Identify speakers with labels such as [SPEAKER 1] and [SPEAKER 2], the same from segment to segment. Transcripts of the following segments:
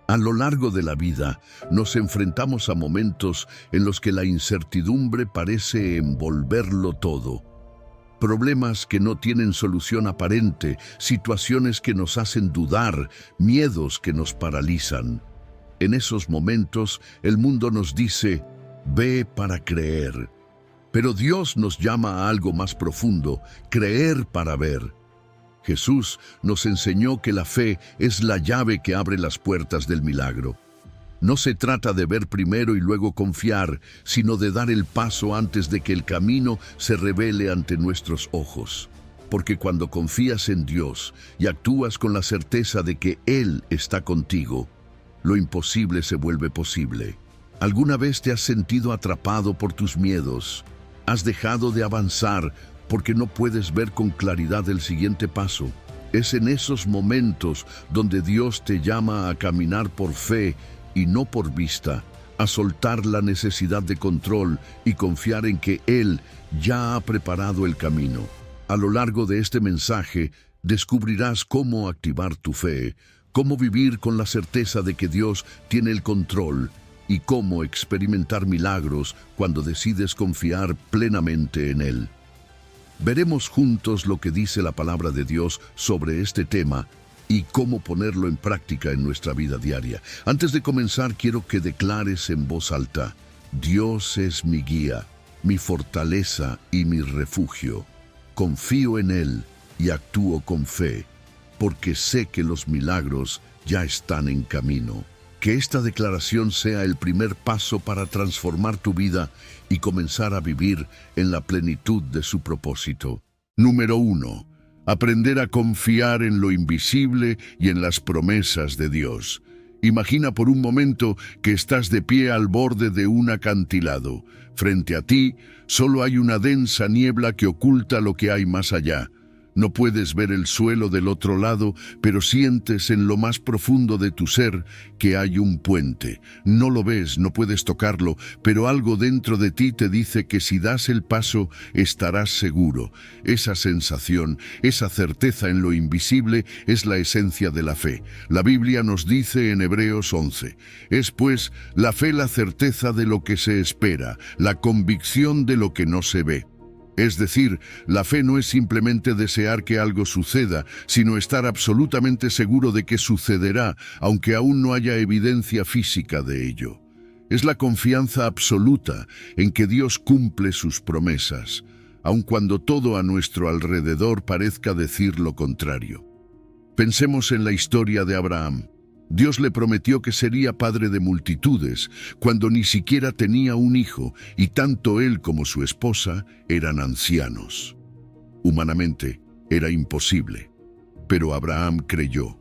[SPEAKER 1] A lo largo de la vida, nos enfrentamos a momentos en los que la incertidumbre parece envolverlo todo. Problemas que no tienen solución aparente, situaciones que nos hacen dudar, miedos que nos paralizan. En esos momentos, el mundo nos dice, ve para creer. Pero Dios nos llama a algo más profundo, creer para ver. Jesús nos enseñó que la fe es la llave que abre las puertas del milagro. No se trata de ver primero y luego confiar, sino de dar el paso antes de que el camino se revele ante nuestros ojos. Porque cuando confías en Dios y actúas con la certeza de que Él está contigo, lo imposible se vuelve posible. ¿Alguna vez te has sentido atrapado por tus miedos? ¿Has dejado de avanzar porque no puedes ver con claridad el siguiente paso? Es en esos momentos donde Dios te llama a caminar por fe y no por vista, a soltar la necesidad de control y confiar en que Él ya ha preparado el camino. A lo largo de este mensaje, descubrirás cómo activar tu fe, cómo vivir con la certeza de que Dios tiene el control y cómo experimentar milagros cuando decides confiar plenamente en Él. Veremos juntos lo que dice la palabra de Dios sobre este tema y cómo ponerlo en práctica en nuestra vida diaria. Antes de comenzar, quiero que declares en voz alta: Dios es mi guía, mi fortaleza y mi refugio. Confío en Él y actúo con fe, porque sé que los milagros ya están en camino. Que esta declaración sea el primer paso para transformar tu vida y comenzar a vivir en la plenitud de su propósito. Número 1. Aprender a confiar en lo invisible y en las promesas de Dios. Imagina por un momento que estás de pie al borde de un acantilado. Frente a ti, solo hay una densa niebla que oculta lo que hay más allá. No puedes ver el suelo del otro lado, pero sientes en lo más profundo de tu ser que hay un puente. No lo ves, no puedes tocarlo, pero algo dentro de ti te dice que si das el paso, estarás seguro. Esa sensación, esa certeza en lo invisible es la esencia de la fe. La Biblia nos dice en Hebreos 11, es pues la fe la certeza de lo que se espera, la convicción de lo que no se ve. Es decir, la fe no es simplemente desear que algo suceda, sino estar absolutamente seguro de que sucederá, aunque aún no haya evidencia física de ello. Es la confianza absoluta en que Dios cumple sus promesas, aun cuando todo a nuestro alrededor parezca decir lo contrario. Pensemos en la historia de Abraham. Dios le prometió que sería padre de multitudes, cuando ni siquiera tenía un hijo, y tanto él como su esposa eran ancianos. Humanamente, era imposible, pero Abraham creyó,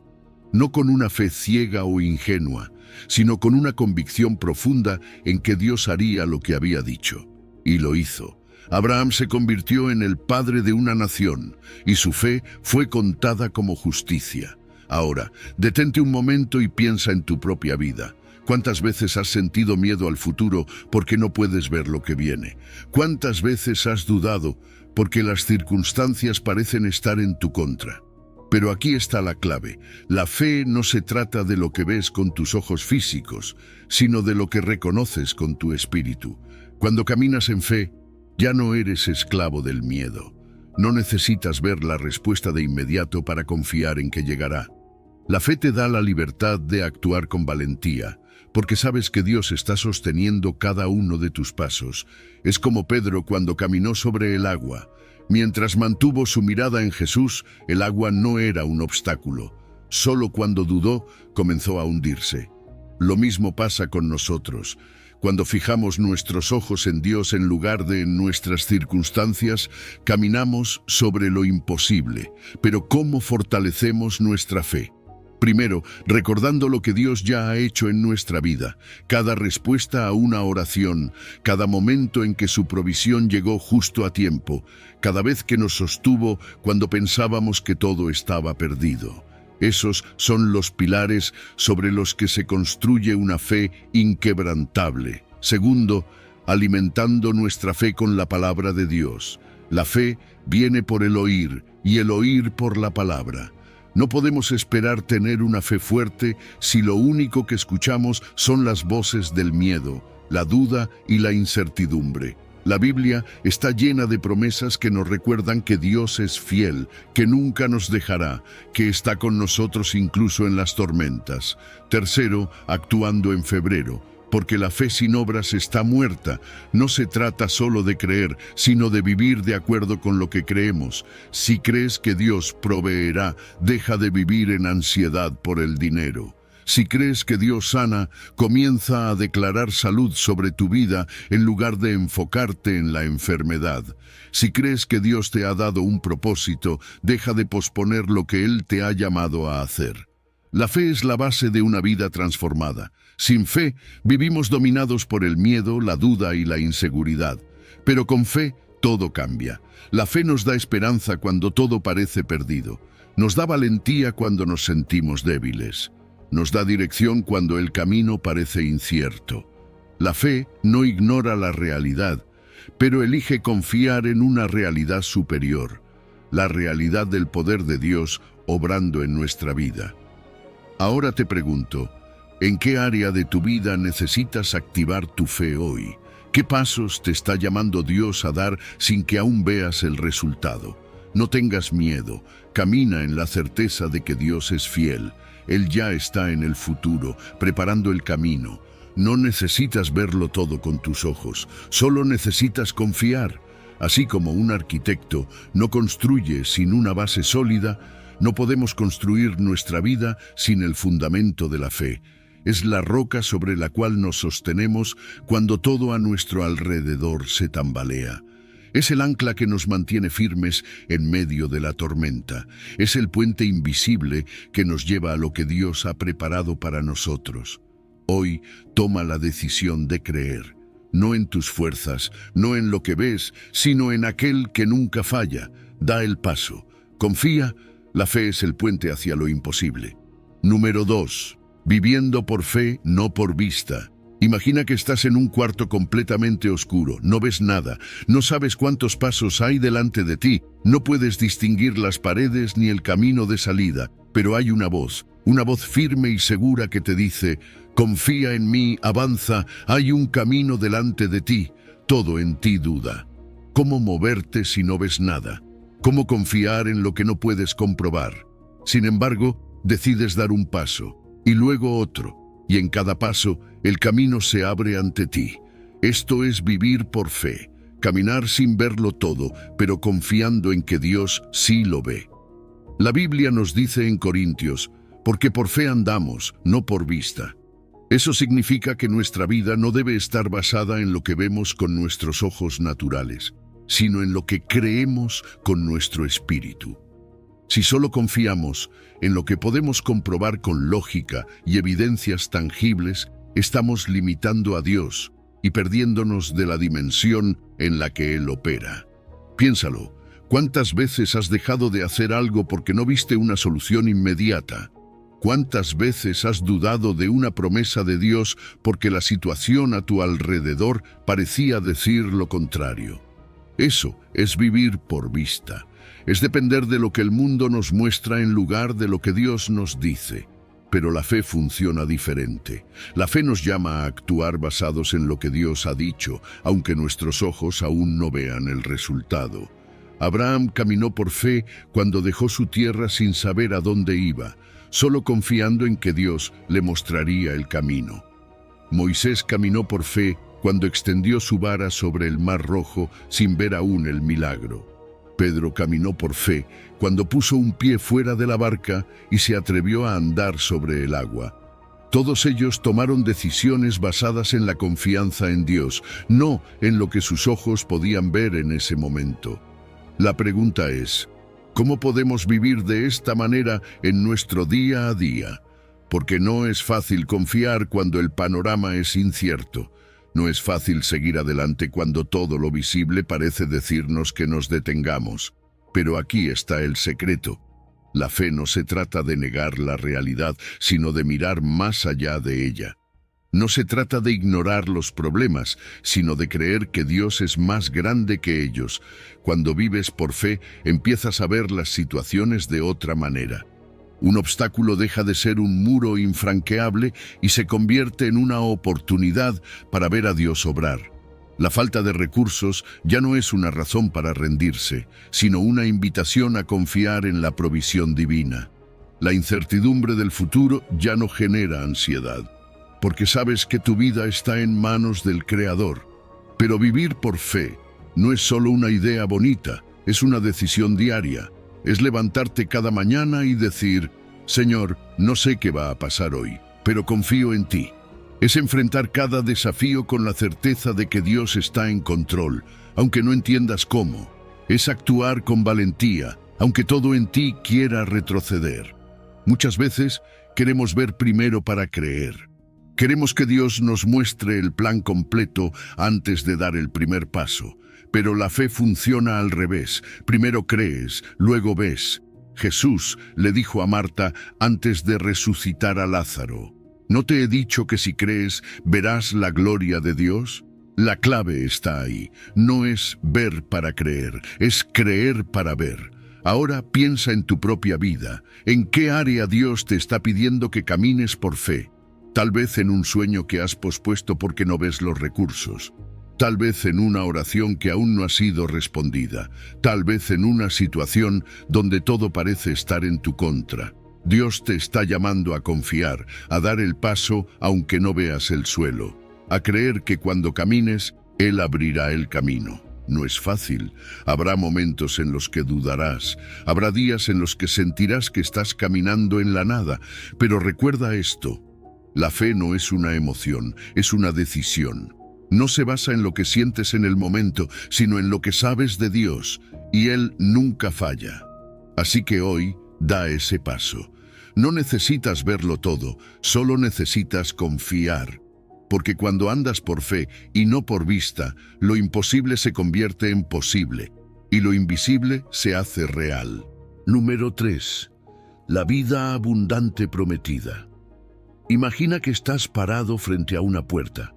[SPEAKER 1] no con una fe ciega o ingenua, sino con una convicción profunda en que Dios haría lo que había dicho, y lo hizo. Abraham se convirtió en el padre de una nación, y su fe fue contada como justicia. Ahora, detente un momento y piensa en tu propia vida. ¿Cuántas veces has sentido miedo al futuro porque no puedes ver lo que viene? ¿Cuántas veces has dudado porque las circunstancias parecen estar en tu contra? Pero aquí está la clave. La fe no se trata de lo que ves con tus ojos físicos, sino de lo que reconoces con tu espíritu. Cuando caminas en fe, ya no eres esclavo del miedo. No necesitas ver la respuesta de inmediato para confiar en que llegará. La fe te da la libertad de actuar con valentía, porque sabes que Dios está sosteniendo cada uno de tus pasos. Es como Pedro cuando caminó sobre el agua. Mientras mantuvo su mirada en Jesús, el agua no era un obstáculo. Solo cuando dudó, comenzó a hundirse. Lo mismo pasa con nosotros. Cuando fijamos nuestros ojos en Dios en lugar de en nuestras circunstancias, caminamos sobre lo imposible. Pero ¿cómo fortalecemos nuestra fe? Primero, recordando lo que Dios ya ha hecho en nuestra vida, cada respuesta a una oración, cada momento en que su provisión llegó justo a tiempo, cada vez que nos sostuvo cuando pensábamos que todo estaba perdido. Esos son los pilares sobre los que se construye una fe inquebrantable. Segundo, alimentando nuestra fe con la palabra de Dios. La fe viene por el oír y el oír por la palabra. No podemos esperar tener una fe fuerte si lo único que escuchamos son las voces del miedo, la duda y la incertidumbre. La Biblia está llena de promesas que nos recuerdan que Dios es fiel, que nunca nos dejará, que está con nosotros incluso en las tormentas. Tercero, actuando en febrero, porque la fe sin obras está muerta. No se trata solo de creer, sino de vivir de acuerdo con lo que creemos. Si crees que Dios proveerá, deja de vivir en ansiedad por el dinero. Si crees que Dios sana, comienza a declarar salud sobre tu vida en lugar de enfocarte en la enfermedad. Si crees que Dios te ha dado un propósito, deja de posponer lo que Él te ha llamado a hacer. La fe es la base de una vida transformada. Sin fe, vivimos dominados por el miedo, la duda y la inseguridad. Pero con fe, todo cambia. La fe nos da esperanza cuando todo parece perdido. Nos da valentía cuando nos sentimos débiles. Nos da dirección cuando el camino parece incierto. La fe no ignora la realidad, pero elige confiar en una realidad superior, la realidad del poder de Dios obrando en nuestra vida. Ahora te pregunto, ¿en qué área de tu vida necesitas activar tu fe hoy? ¿Qué pasos te está llamando Dios a dar sin que aún veas el resultado? No tengas miedo, camina en la certeza de que Dios es fiel. Él ya está en el futuro, preparando el camino. No necesitas verlo todo con tus ojos, solo necesitas confiar. Así como un arquitecto no construye sin una base sólida, no podemos construir nuestra vida sin el fundamento de la fe. Es la roca sobre la cual nos sostenemos cuando todo a nuestro alrededor se tambalea. Es el ancla que nos mantiene firmes en medio de la tormenta. Es el puente invisible que nos lleva a lo que Dios ha preparado para nosotros. Hoy toma la decisión de creer, no en tus fuerzas, no en lo que ves, sino en aquel que nunca falla. Da el paso. Confía, la fe es el puente hacia lo imposible. Número 2. Viviendo por fe, no por vista. Imagina que estás en un cuarto completamente oscuro, no ves nada, no sabes cuántos pasos hay delante de ti, no puedes distinguir las paredes ni el camino de salida, pero hay una voz firme y segura que te dice, confía en mí, avanza, hay un camino delante de ti, todo en ti duda. ¿Cómo moverte si no ves nada? ¿Cómo confiar en lo que no puedes comprobar? Sin embargo, decides dar un paso, y luego otro. Y en cada paso, el camino se abre ante ti. Esto es vivir por fe, caminar sin verlo todo, pero confiando en que Dios sí lo ve. La Biblia nos dice en Corintios, porque por fe andamos, no por vista. Eso significa que nuestra vida no debe estar basada en lo que vemos con nuestros ojos naturales, sino en lo que creemos con nuestro espíritu. Si solo confiamos en lo que podemos comprobar con lógica y evidencias tangibles, estamos limitando a Dios y perdiéndonos de la dimensión en la que Él opera. Piénsalo, ¿cuántas veces has dejado de hacer algo porque no viste una solución inmediata? ¿Cuántas veces has dudado de una promesa de Dios porque la situación a tu alrededor parecía decir lo contrario? Eso es vivir por vista. Es depender de lo que el mundo nos muestra en lugar de lo que Dios nos dice. Pero la fe funciona diferente. La fe nos llama a actuar basados en lo que Dios ha dicho, aunque nuestros ojos aún no vean el resultado. Abraham caminó por fe cuando dejó su tierra sin saber a dónde iba, solo confiando en que Dios le mostraría el camino. Moisés caminó por fe cuando extendió su vara sobre el Mar Rojo sin ver aún el milagro. Pedro caminó por fe cuando puso un pie fuera de la barca y se atrevió a andar sobre el agua. Todos ellos tomaron decisiones basadas en la confianza en Dios, no en lo que sus ojos podían ver en ese momento. La pregunta es, ¿cómo podemos vivir de esta manera en nuestro día a día? Porque no es fácil confiar cuando el panorama es incierto. No es fácil seguir adelante cuando todo lo visible parece decirnos que nos detengamos. Pero aquí está el secreto. La fe no se trata de negar la realidad, sino de mirar más allá de ella. No se trata de ignorar los problemas, sino de creer que Dios es más grande que ellos. Cuando vives por fe, empiezas a ver las situaciones de otra manera. Un obstáculo deja de ser un muro infranqueable y se convierte en una oportunidad para ver a Dios obrar. La falta de recursos ya no es una razón para rendirse, sino una invitación a confiar en la provisión divina. La incertidumbre del futuro ya no genera ansiedad, porque sabes que tu vida está en manos del Creador. Pero vivir por fe no es solo una idea bonita, es una decisión diaria. Es levantarte cada mañana y decir: Señor, no sé qué va a pasar hoy, pero confío en ti. Es enfrentar cada desafío con la certeza de que Dios está en control, aunque no entiendas cómo. Es actuar con valentía, aunque todo en ti quiera retroceder. Muchas veces queremos ver primero para creer. Queremos que Dios nos muestre el plan completo antes de dar el primer paso. Pero la fe funciona al revés. Primero crees, luego ves. Jesús le dijo a Marta antes de resucitar a Lázaro: ¿no te he dicho que si crees verás la gloria de Dios? La clave está ahí. No es ver para creer, es creer para ver. Ahora piensa en tu propia vida. ¿En qué área Dios te está pidiendo que camines por fe? Tal vez en un sueño que has pospuesto porque no ves los recursos. Tal vez en una oración que aún no ha sido respondida. Tal vez en una situación donde todo parece estar en tu contra. Dios te está llamando a confiar, a dar el paso aunque no veas el suelo, a creer que cuando camines, Él abrirá el camino. No es fácil. Habrá momentos en los que dudarás. Habrá días en los que sentirás que estás caminando en la nada. Pero recuerda esto: la fe no es una emoción, es una decisión. No se basa en lo que sientes en el momento, sino en lo que sabes de Dios, y Él nunca falla. Así que hoy, da ese paso. No necesitas verlo todo, solo necesitas confiar. Porque cuando andas por fe y no por vista, lo imposible se convierte en posible, y lo invisible se hace real. Número 3. La vida abundante prometida. Imagina que estás parado frente a una puerta.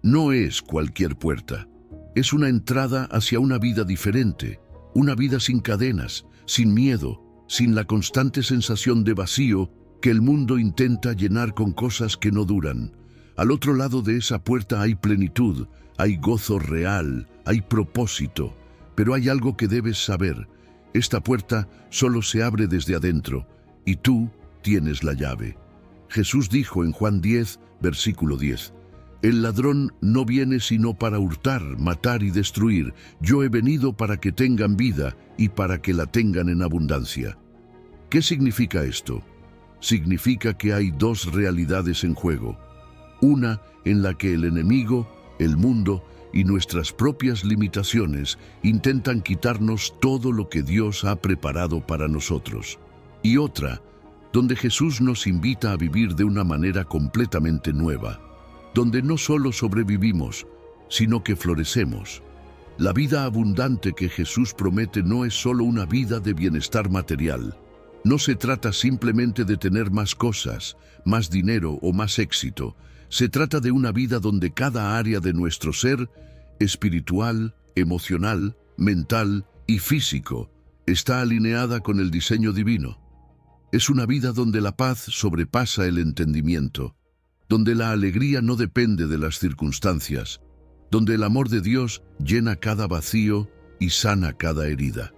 [SPEAKER 1] No es cualquier puerta. Es una entrada hacia una vida diferente, una vida sin cadenas, sin miedo, sin la constante sensación de vacío que el mundo intenta llenar con cosas que no duran. Al otro lado de esa puerta hay plenitud, hay gozo real, hay propósito. Pero hay algo que debes saber: esta puerta solo se abre desde adentro, y tú tienes la llave. Jesús dijo en Juan 10, versículo 10, «El ladrón no viene sino para hurtar, matar y destruir. Yo he venido para que tengan vida y para que la tengan en abundancia». ¿Qué significa esto? Significa que hay dos realidades en juego. Una en la que el enemigo, el mundo y nuestras propias limitaciones intentan quitarnos todo lo que Dios ha preparado para nosotros. Y otra, donde Jesús nos invita a vivir de una manera completamente nueva, donde no solo sobrevivimos, sino que florecemos. La vida abundante que Jesús promete no es solo una vida de bienestar material. No se trata simplemente de tener más cosas, más dinero o más éxito. Se trata de una vida donde cada área de nuestro ser, espiritual, emocional, mental y físico, está alineada con el diseño divino. Es una vida donde la paz sobrepasa el entendimiento, donde la alegría no depende de las circunstancias, donde el amor de Dios llena cada vacío y sana cada herida.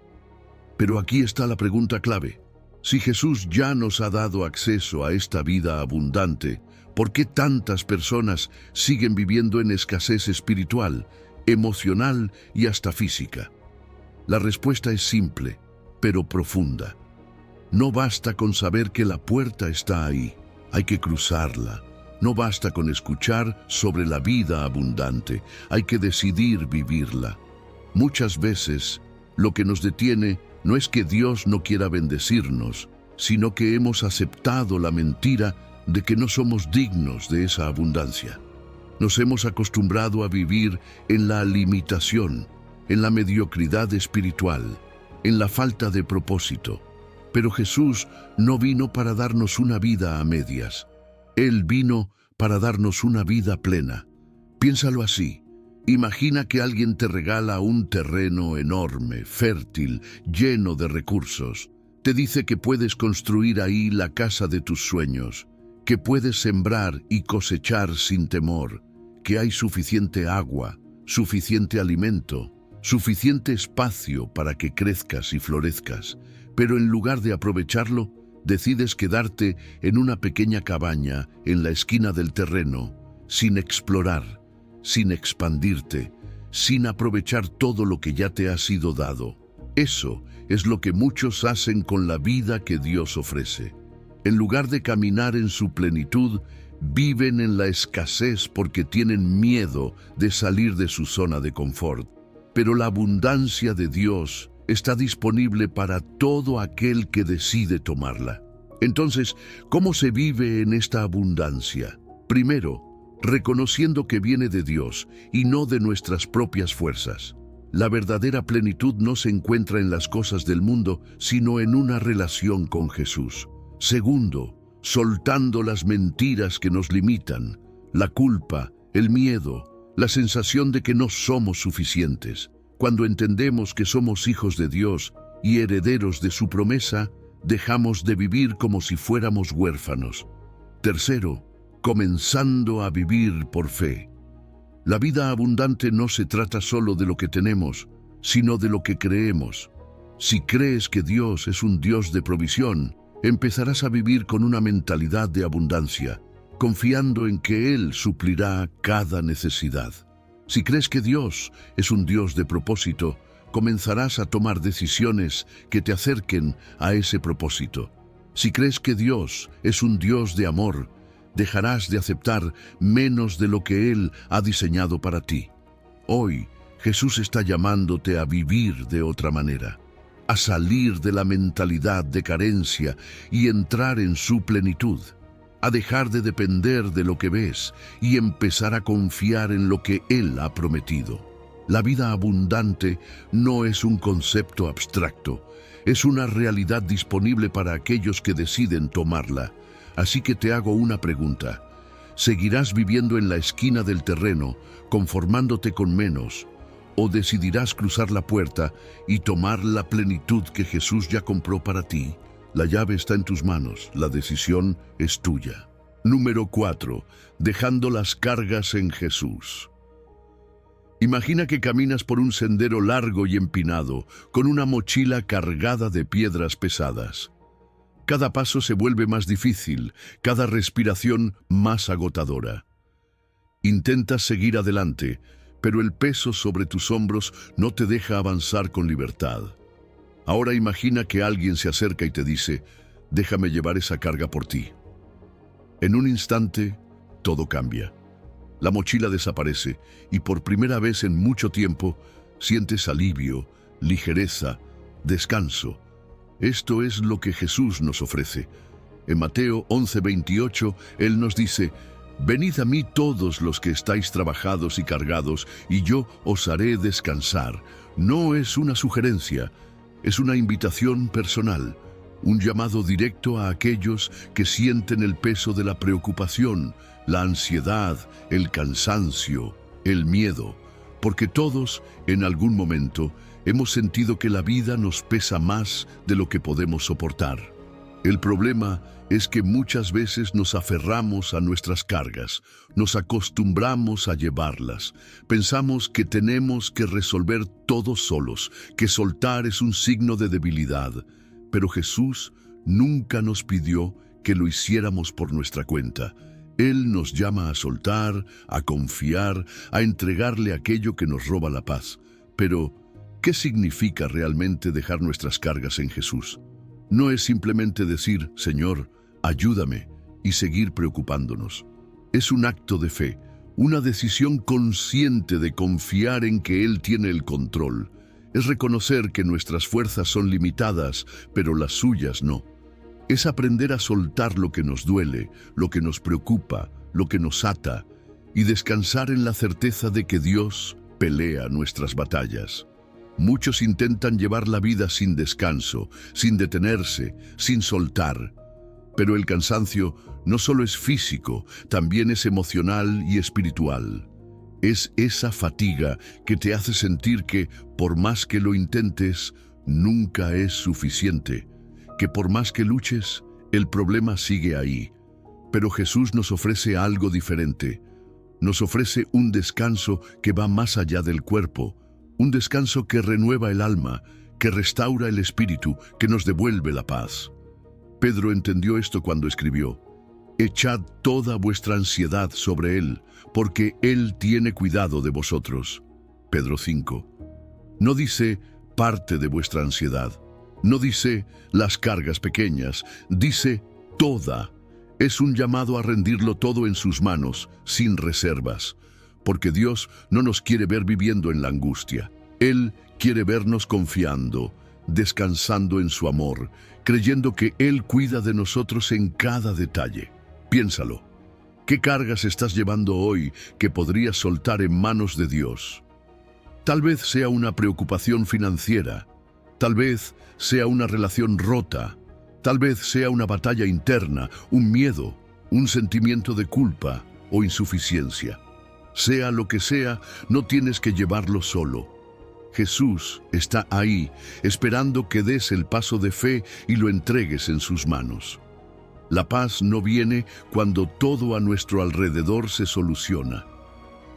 [SPEAKER 1] Pero aquí está la pregunta clave. Si Jesús ya nos ha dado acceso a esta vida abundante, ¿por qué tantas personas siguen viviendo en escasez espiritual, emocional y hasta física? La respuesta es simple, pero profunda. No basta con saber que la puerta está ahí, hay que cruzarla. No basta con escuchar sobre la vida abundante, hay que decidir vivirla. Muchas veces, lo que nos detiene no es que Dios no quiera bendecirnos, sino que hemos aceptado la mentira de que no somos dignos de esa abundancia. Nos hemos acostumbrado a vivir en la limitación, en la mediocridad espiritual, en la falta de propósito. Pero Jesús no vino para darnos una vida a medias. Él vino para darnos una vida plena. Piénsalo así. Imagina que alguien te regala un terreno enorme, fértil, lleno de recursos. Te dice que puedes construir ahí la casa de tus sueños, que puedes sembrar y cosechar sin temor, que hay suficiente agua, suficiente alimento, suficiente espacio para que crezcas y florezcas, pero en lugar de aprovecharlo, decides quedarte en una pequeña cabaña en la esquina del terreno, sin explorar, sin expandirte, sin aprovechar todo lo que ya te ha sido dado. Eso es lo que muchos hacen con la vida que Dios ofrece. En lugar de caminar en su plenitud, viven en la escasez porque tienen miedo de salir de su zona de confort. Pero la abundancia de Dios está disponible para todo aquel que decide tomarla. Entonces, ¿cómo se vive en esta abundancia? Primero, reconociendo que viene de Dios y no de nuestras propias fuerzas. La verdadera plenitud no se encuentra en las cosas del mundo, sino en una relación con Jesús. Segundo, soltando las mentiras que nos limitan, la culpa, el miedo, la sensación de que no somos suficientes. Cuando entendemos que somos hijos de Dios y herederos de su promesa, dejamos de vivir como si fuéramos huérfanos. Tercero, comenzando a vivir por fe. La vida abundante no se trata solo de lo que tenemos, sino de lo que creemos. Si crees que Dios es un Dios de provisión, empezarás a vivir con una mentalidad de abundancia, confiando en que Él suplirá cada necesidad. Si crees que Dios es un Dios de propósito, comenzarás a tomar decisiones que te acerquen a ese propósito. Si crees que Dios es un Dios de amor, dejarás de aceptar menos de lo que Él ha diseñado para ti. Hoy, Jesús está llamándote a vivir de otra manera, a salir de la mentalidad de carencia y entrar en su plenitud, a dejar de depender de lo que ves y empezar a confiar en lo que Él ha prometido. La vida abundante no es un concepto abstracto, es una realidad disponible para aquellos que deciden tomarla. Así que te hago una pregunta. ¿Seguirás viviendo en la esquina del terreno, conformándote con menos? ¿O decidirás cruzar la puerta y tomar la plenitud que Jesús ya compró para ti? La llave está en tus manos, la decisión es tuya. Número 4. Dejando las cargas en Jesús. Imagina que caminas por un sendero largo y empinado, con una mochila cargada de piedras pesadas. Cada paso se vuelve más difícil, cada respiración más agotadora. Intentas seguir adelante, pero el peso sobre tus hombros no te deja avanzar con libertad. Ahora imagina que alguien se acerca y te dice, déjame llevar esa carga por ti. En un instante, todo cambia. La mochila desaparece y por primera vez en mucho tiempo sientes alivio, ligereza, descanso. Esto es lo que Jesús nos ofrece. En Mateo 11:28, Él nos dice, venid a mí todos los que estáis trabajados y cargados, y yo os haré descansar. No es una sugerencia, es una invitación personal, un llamado directo a aquellos que sienten el peso de la preocupación, la ansiedad, el cansancio, el miedo, porque todos, en algún momento, hemos sentido que la vida nos pesa más de lo que podemos soportar. El problema es que muchas veces nos aferramos a nuestras cargas, nos acostumbramos a llevarlas, pensamos que tenemos que resolver todo solos, que soltar es un signo de debilidad, pero Jesús nunca nos pidió que lo hiciéramos por nuestra cuenta. Él nos llama a soltar, a confiar, a entregarle aquello que nos roba la paz. Pero, ¿qué significa realmente dejar nuestras cargas en Jesús? No es simplemente decir, Señor, ayúdame, y seguir preocupándonos. Es un acto de fe, una decisión consciente de confiar en que Él tiene el control. Es reconocer que nuestras fuerzas son limitadas, pero las suyas no. Es aprender a soltar lo que nos duele, lo que nos preocupa, lo que nos ata, y descansar en la certeza de que Dios pelea nuestras batallas. Muchos intentan llevar la vida sin descanso, sin detenerse, sin soltar. Pero el cansancio no solo es físico, también es emocional y espiritual. Es esa fatiga que te hace sentir que, por más que lo intentes, nunca es suficiente, que por más que luches, el problema sigue ahí. Pero Jesús nos ofrece algo diferente. Nos ofrece un descanso que va más allá del cuerpo, un descanso que renueva el alma, que restaura el espíritu, que nos devuelve la paz. Pedro entendió esto cuando escribió: «Echad toda vuestra ansiedad sobre Él, porque Él tiene cuidado de vosotros». Pedro 5. No dice parte de vuestra ansiedad, no dice las cargas pequeñas, dice toda. Es un llamado a rendirlo todo en sus manos, sin reservas, porque Dios no nos quiere ver viviendo en la angustia. Él quiere vernos confiando, descansando en su amor, creyendo que Él cuida de nosotros en cada detalle. Piénsalo. ¿Qué cargas estás llevando hoy que podrías soltar en manos de Dios? Tal vez sea una preocupación financiera, tal vez sea una relación rota, tal vez sea una batalla interna, un miedo, un sentimiento de culpa o insuficiencia. Sea lo que sea, no tienes que llevarlo solo. Jesús está ahí, esperando que des el paso de fe y lo entregues en sus manos. La paz no viene cuando todo a nuestro alrededor se soluciona.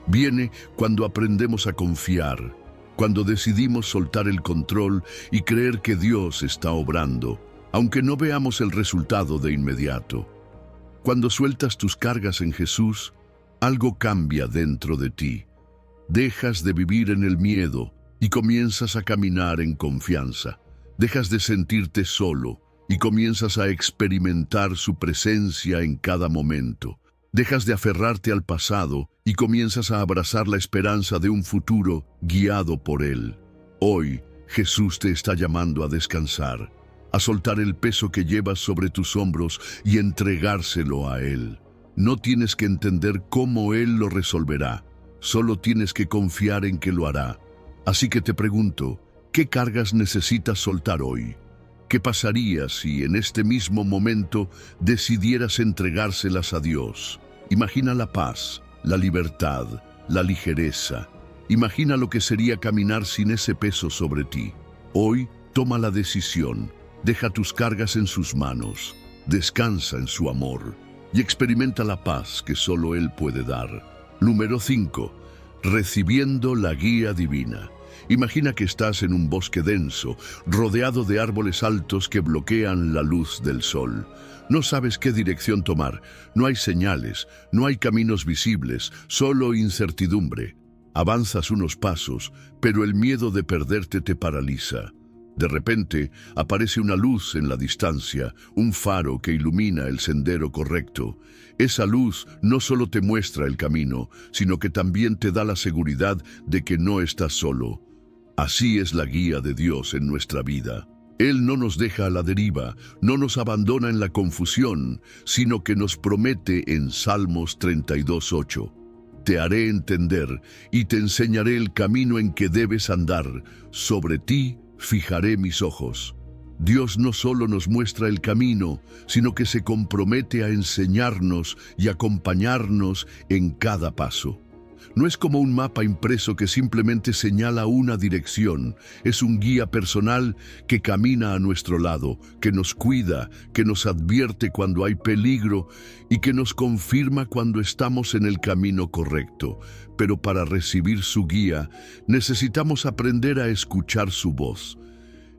[SPEAKER 1] Viene cuando aprendemos a confiar, cuando decidimos soltar el control y creer que Dios está obrando, aunque no veamos el resultado de inmediato. Cuando sueltas tus cargas en Jesús, algo cambia dentro de ti. Dejas de vivir en el miedo y comienzas a caminar en confianza. Dejas de sentirte solo y comienzas a experimentar su presencia en cada momento. Dejas de aferrarte al pasado y comienzas a abrazar la esperanza de un futuro guiado por Él. Hoy, Jesús te está llamando a descansar, a soltar el peso que llevas sobre tus hombros y entregárselo a Él. No tienes que entender cómo Él lo resolverá, solo tienes que confiar en que lo hará. Así que te pregunto, ¿qué cargas necesitas soltar hoy? ¿Qué pasaría si en este mismo momento decidieras entregárselas a Dios? Imagina la paz, la libertad, la ligereza. Imagina lo que sería caminar sin ese peso sobre ti. Hoy toma la decisión, deja tus cargas en sus manos, descansa en su amor y experimenta la paz que solo Él puede dar. Número 5. Recibiendo la guía divina. Imagina que estás en un bosque denso, rodeado de árboles altos que bloquean la luz del sol. No sabes qué dirección tomar, no hay señales, no hay caminos visibles, solo incertidumbre. Avanzas unos pasos, pero el miedo de perderte te paraliza. De repente, aparece una luz en la distancia, un faro que ilumina el sendero correcto. Esa luz no solo te muestra el camino, sino que también te da la seguridad de que no estás solo. Así es la guía de Dios en nuestra vida. Él no nos deja a la deriva, no nos abandona en la confusión, sino que nos promete en Salmos 32:8. Te haré entender y te enseñaré el camino en que debes andar. Sobre ti fijaré mis ojos. Dios no solo nos muestra el camino, sino que se compromete a enseñarnos y acompañarnos en cada paso. No es como un mapa impreso que simplemente señala una dirección, es un guía personal que camina a nuestro lado, que nos cuida, que nos advierte cuando hay peligro y que nos confirma cuando estamos en el camino correcto. Pero para recibir su guía, necesitamos aprender a escuchar su voz.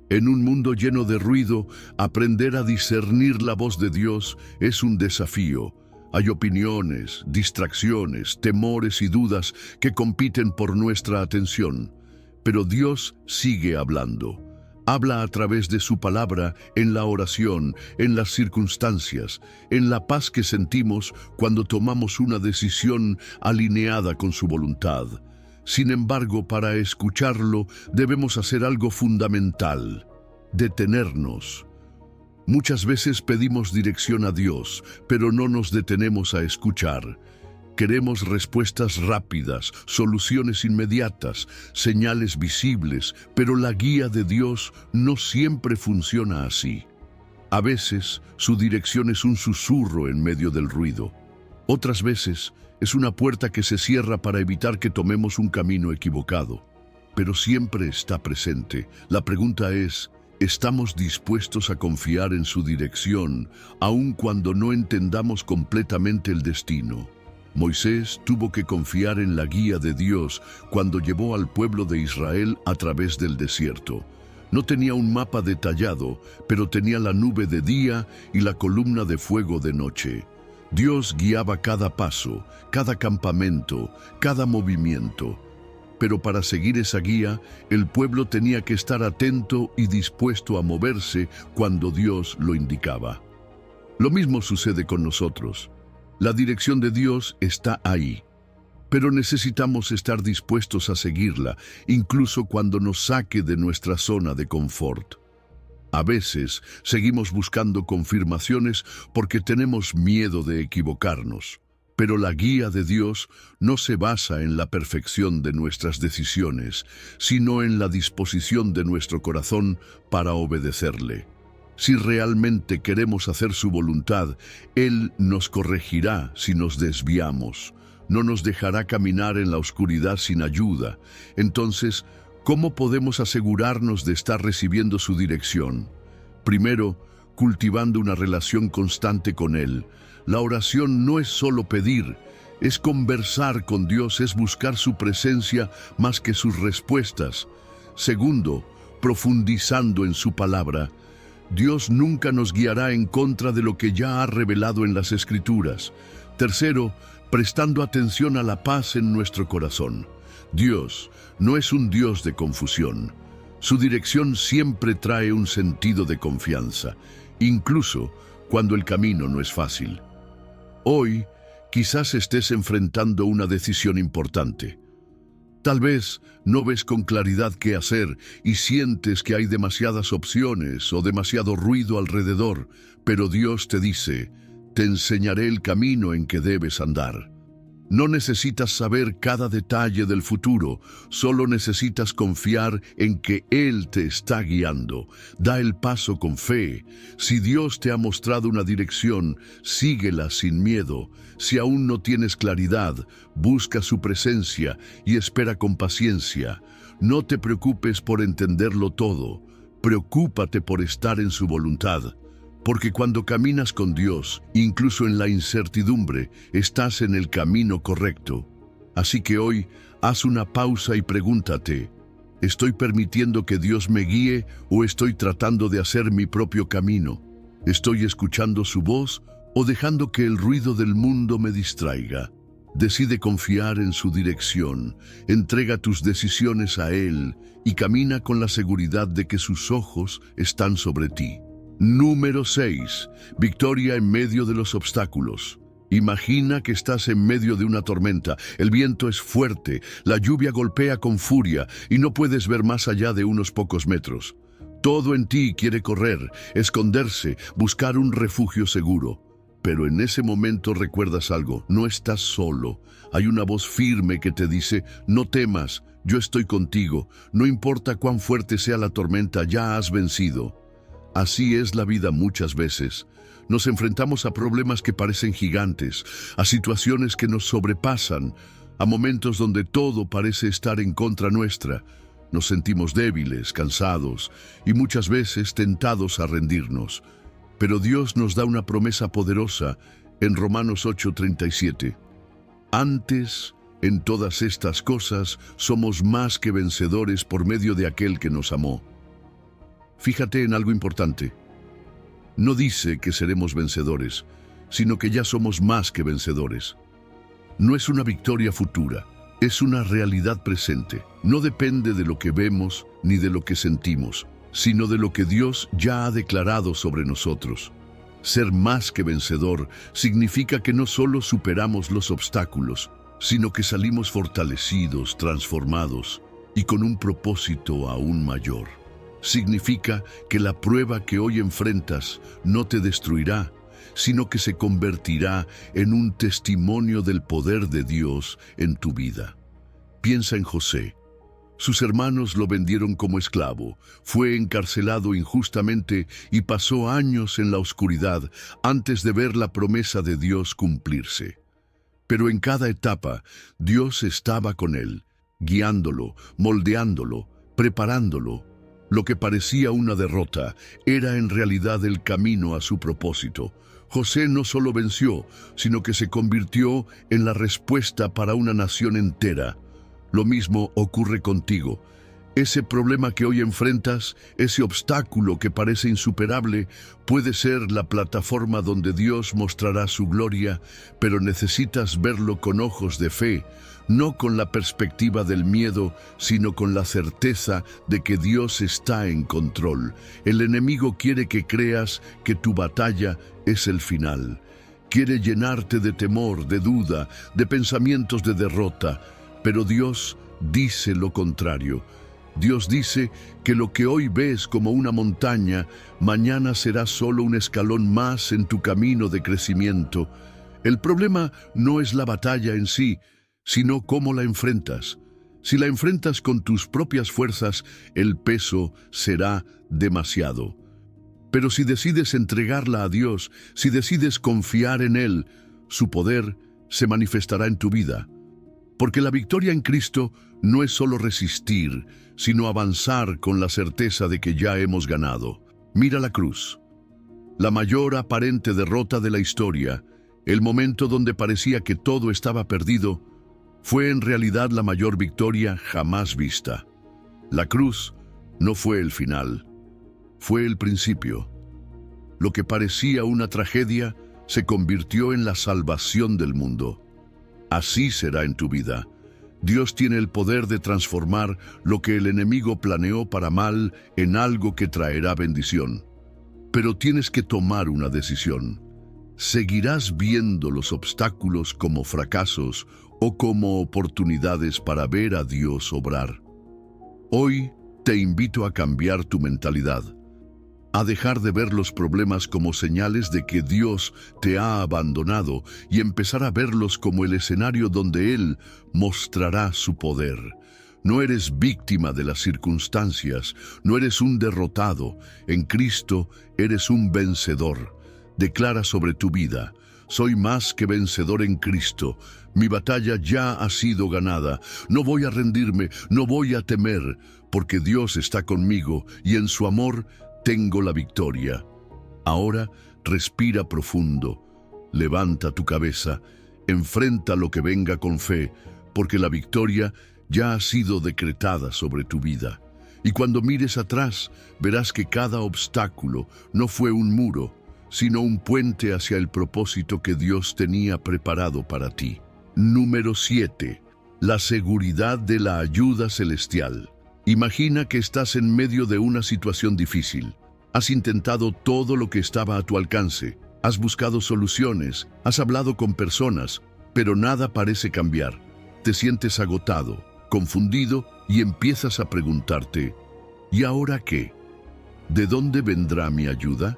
[SPEAKER 1] En un mundo lleno de ruido, aprender a discernir la voz de Dios es un desafío. Hay opiniones, distracciones, temores y dudas que compiten por nuestra atención. Pero Dios sigue hablando. Habla a través de su palabra, en la oración, en las circunstancias, en la paz que sentimos cuando tomamos una decisión alineada con su voluntad. Sin embargo, para escucharlo, debemos hacer algo fundamental: detenernos. Muchas veces pedimos dirección a Dios, pero no nos detenemos a escuchar. Queremos respuestas rápidas, soluciones inmediatas, señales visibles, pero la guía de Dios no siempre funciona así. A veces, su dirección es un susurro en medio del ruido. Otras veces, es una puerta que se cierra para evitar que tomemos un camino equivocado. Pero siempre está presente. La pregunta es, estamos dispuestos a confiar en su dirección, aun cuando no entendamos completamente el destino. Moisés tuvo que confiar en la guía de Dios cuando llevó al pueblo de Israel a través del desierto. No tenía un mapa detallado, pero tenía la nube de día y la columna de fuego de noche. Dios guiaba cada paso, cada campamento, cada movimiento. Pero para seguir esa guía, el pueblo tenía que estar atento y dispuesto a moverse cuando Dios lo indicaba. Lo mismo sucede con nosotros. La dirección de Dios está ahí, pero necesitamos estar dispuestos a seguirla, incluso cuando nos saque de nuestra zona de confort. A veces seguimos buscando confirmaciones porque tenemos miedo de equivocarnos. Pero la guía de Dios no se basa en la perfección de nuestras decisiones, sino en la disposición de nuestro corazón para obedecerle. Si realmente queremos hacer su voluntad, Él nos corregirá si nos desviamos. No nos dejará caminar en la oscuridad sin ayuda. Entonces, ¿cómo podemos asegurarnos de estar recibiendo su dirección? Primero, cultivando una relación constante con Él. La oración no es solo pedir, es conversar con Dios, es buscar su presencia más que sus respuestas. Segundo, profundizando en su palabra. Dios nunca nos guiará en contra de lo que ya ha revelado en las Escrituras. Tercero, prestando atención a la paz en nuestro corazón. Dios no es un Dios de confusión. Su dirección siempre trae un sentido de confianza, incluso cuando el camino no es fácil. Hoy, quizás estés enfrentando una decisión importante. Tal vez no ves con claridad qué hacer y sientes que hay demasiadas opciones o demasiado ruido alrededor, pero Dios te dice, te enseñaré el camino en que debes andar. No necesitas saber cada detalle del futuro, solo necesitas confiar en que Él te está guiando. Da el paso con fe. Si Dios te ha mostrado una dirección, síguela sin miedo. Si aún no tienes claridad, busca su presencia y espera con paciencia. No te preocupes por entenderlo todo, preocúpate por estar en su voluntad. Porque cuando caminas con Dios, incluso en la incertidumbre, estás en el camino correcto. Así que hoy, haz una pausa y pregúntate, ¿estoy permitiendo que Dios me guíe o estoy tratando de hacer mi propio camino? ¿Estoy escuchando su voz o dejando que el ruido del mundo me distraiga? Decide confiar en su dirección, entrega tus decisiones a Él y camina con la seguridad de que sus ojos están sobre ti. Número 6. Victoria en medio de los obstáculos. Imagina que estás en medio de una tormenta, el viento es fuerte, la lluvia golpea con furia y no puedes ver más allá de unos pocos metros. Todo en ti quiere correr, esconderse, buscar un refugio seguro. Pero en ese momento recuerdas algo, no estás solo. Hay una voz firme que te dice, no temas, yo estoy contigo, no importa cuán fuerte sea la tormenta, ya has vencido. Así es la vida muchas veces. Nos enfrentamos a problemas que parecen gigantes, a situaciones que nos sobrepasan, a momentos donde todo parece estar en contra nuestra. Nos sentimos débiles, cansados y muchas veces tentados a rendirnos. Pero Dios nos da una promesa poderosa en Romanos 8:37. Antes, en todas estas cosas, somos más que vencedores por medio de aquel que nos amó. Fíjate en algo importante. No dice que seremos vencedores, sino que ya somos más que vencedores. No es una victoria futura, es una realidad presente. No depende de lo que vemos ni de lo que sentimos, sino de lo que Dios ya ha declarado sobre nosotros. Ser más que vencedor significa que no solo superamos los obstáculos, sino que salimos fortalecidos, transformados y con un propósito aún mayor. Significa que la prueba que hoy enfrentas no te destruirá, sino que se convertirá en un testimonio del poder de Dios en tu vida. Piensa en José. Sus hermanos lo vendieron como esclavo, fue encarcelado injustamente y pasó años en la oscuridad antes de ver la promesa de Dios cumplirse. Pero en cada etapa, Dios estaba con él, guiándolo, moldeándolo, preparándolo. Lo que parecía una derrota era en realidad el camino a su propósito. José no solo venció, sino que se convirtió en la respuesta para una nación entera. Lo mismo ocurre contigo. Ese problema que hoy enfrentas, ese obstáculo que parece insuperable, puede ser la plataforma donde Dios mostrará su gloria, pero necesitas verlo con ojos de fe, no con la perspectiva del miedo, sino con la certeza de que Dios está en control. El enemigo quiere que creas que tu batalla es el final. Quiere llenarte de temor, de duda, de pensamientos de derrota, pero Dios dice lo contrario. Dios dice que lo que hoy ves como una montaña, mañana será solo un escalón más en tu camino de crecimiento. El problema no es la batalla en sí, sino cómo la enfrentas. Si la enfrentas con tus propias fuerzas, el peso será demasiado. Pero si decides entregarla a Dios, si decides confiar en Él, su poder se manifestará en tu vida. Porque la victoria en Cristo no es solo resistir, sino avanzar con la certeza de que ya hemos ganado. Mira la cruz. La mayor aparente derrota de la historia, el momento donde parecía que todo estaba perdido, fue en realidad la mayor victoria jamás vista. La cruz no fue el final, fue el principio. Lo que parecía una tragedia se convirtió en la salvación del mundo. Así será en tu vida. Dios tiene el poder de transformar lo que el enemigo planeó para mal en algo que traerá bendición. Pero tienes que tomar una decisión. ¿Seguirás viendo los obstáculos como fracasos o como oportunidades para ver a Dios obrar? Hoy te invito a cambiar tu mentalidad, a dejar de ver los problemas como señales de que Dios te ha abandonado y empezar a verlos como el escenario donde Él mostrará su poder. No eres víctima de las circunstancias, no eres un derrotado. En Cristo eres un vencedor. Declara sobre tu vida: soy más que vencedor en Cristo. Mi batalla ya ha sido ganada. No voy a rendirme, no voy a temer, porque Dios está conmigo y en su amor tengo la victoria. Ahora respira profundo, levanta tu cabeza, enfrenta lo que venga con fe, porque la victoria ya ha sido decretada sobre tu vida. Y cuando mires atrás, verás que cada obstáculo no fue un muro, sino un puente hacia el propósito que Dios tenía preparado para ti. Número 7. La seguridad de la ayuda celestial. Imagina que estás en medio de una situación difícil. Has intentado todo lo que estaba a tu alcance. Has buscado soluciones, has hablado con personas, pero nada parece cambiar. Te sientes agotado, confundido y empiezas a preguntarte: ¿y ahora qué? ¿De dónde vendrá mi ayuda?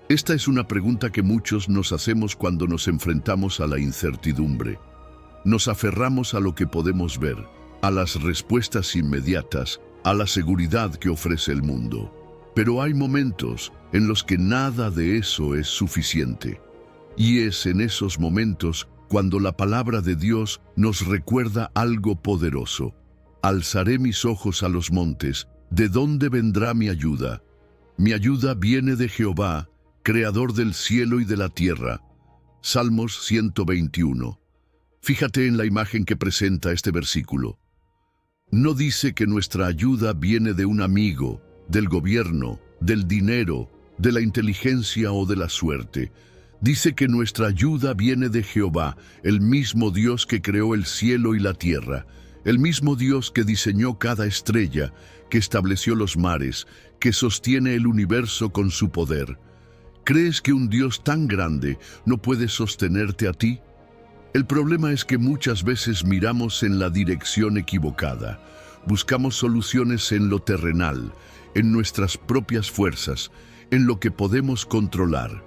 [SPEAKER 1] Esta es una pregunta que muchos nos hacemos cuando nos enfrentamos a la incertidumbre. Nos aferramos a lo que podemos ver, a las respuestas inmediatas, a la seguridad que ofrece el mundo. Pero hay momentos en los que nada de eso es suficiente. Y es en esos momentos cuando la palabra de Dios nos recuerda algo poderoso. Alzaré mis ojos a los montes. ¿De dónde vendrá mi ayuda? Mi ayuda viene de Jehová, creador del cielo y de la tierra. Salmos 121. Fíjate en la imagen que presenta este versículo. No dice que nuestra ayuda viene de un amigo, del gobierno, del dinero, de la inteligencia o de la suerte. Dice que nuestra ayuda viene de Jehová, el mismo Dios que creó el cielo y la tierra, el mismo Dios que diseñó cada estrella, que estableció los mares, que sostiene el universo con su poder. ¿Crees que un Dios tan grande no puede sostenerte a ti? El problema es que muchas veces miramos en la dirección equivocada. Buscamos soluciones en lo terrenal, en nuestras propias fuerzas, en lo que podemos controlar.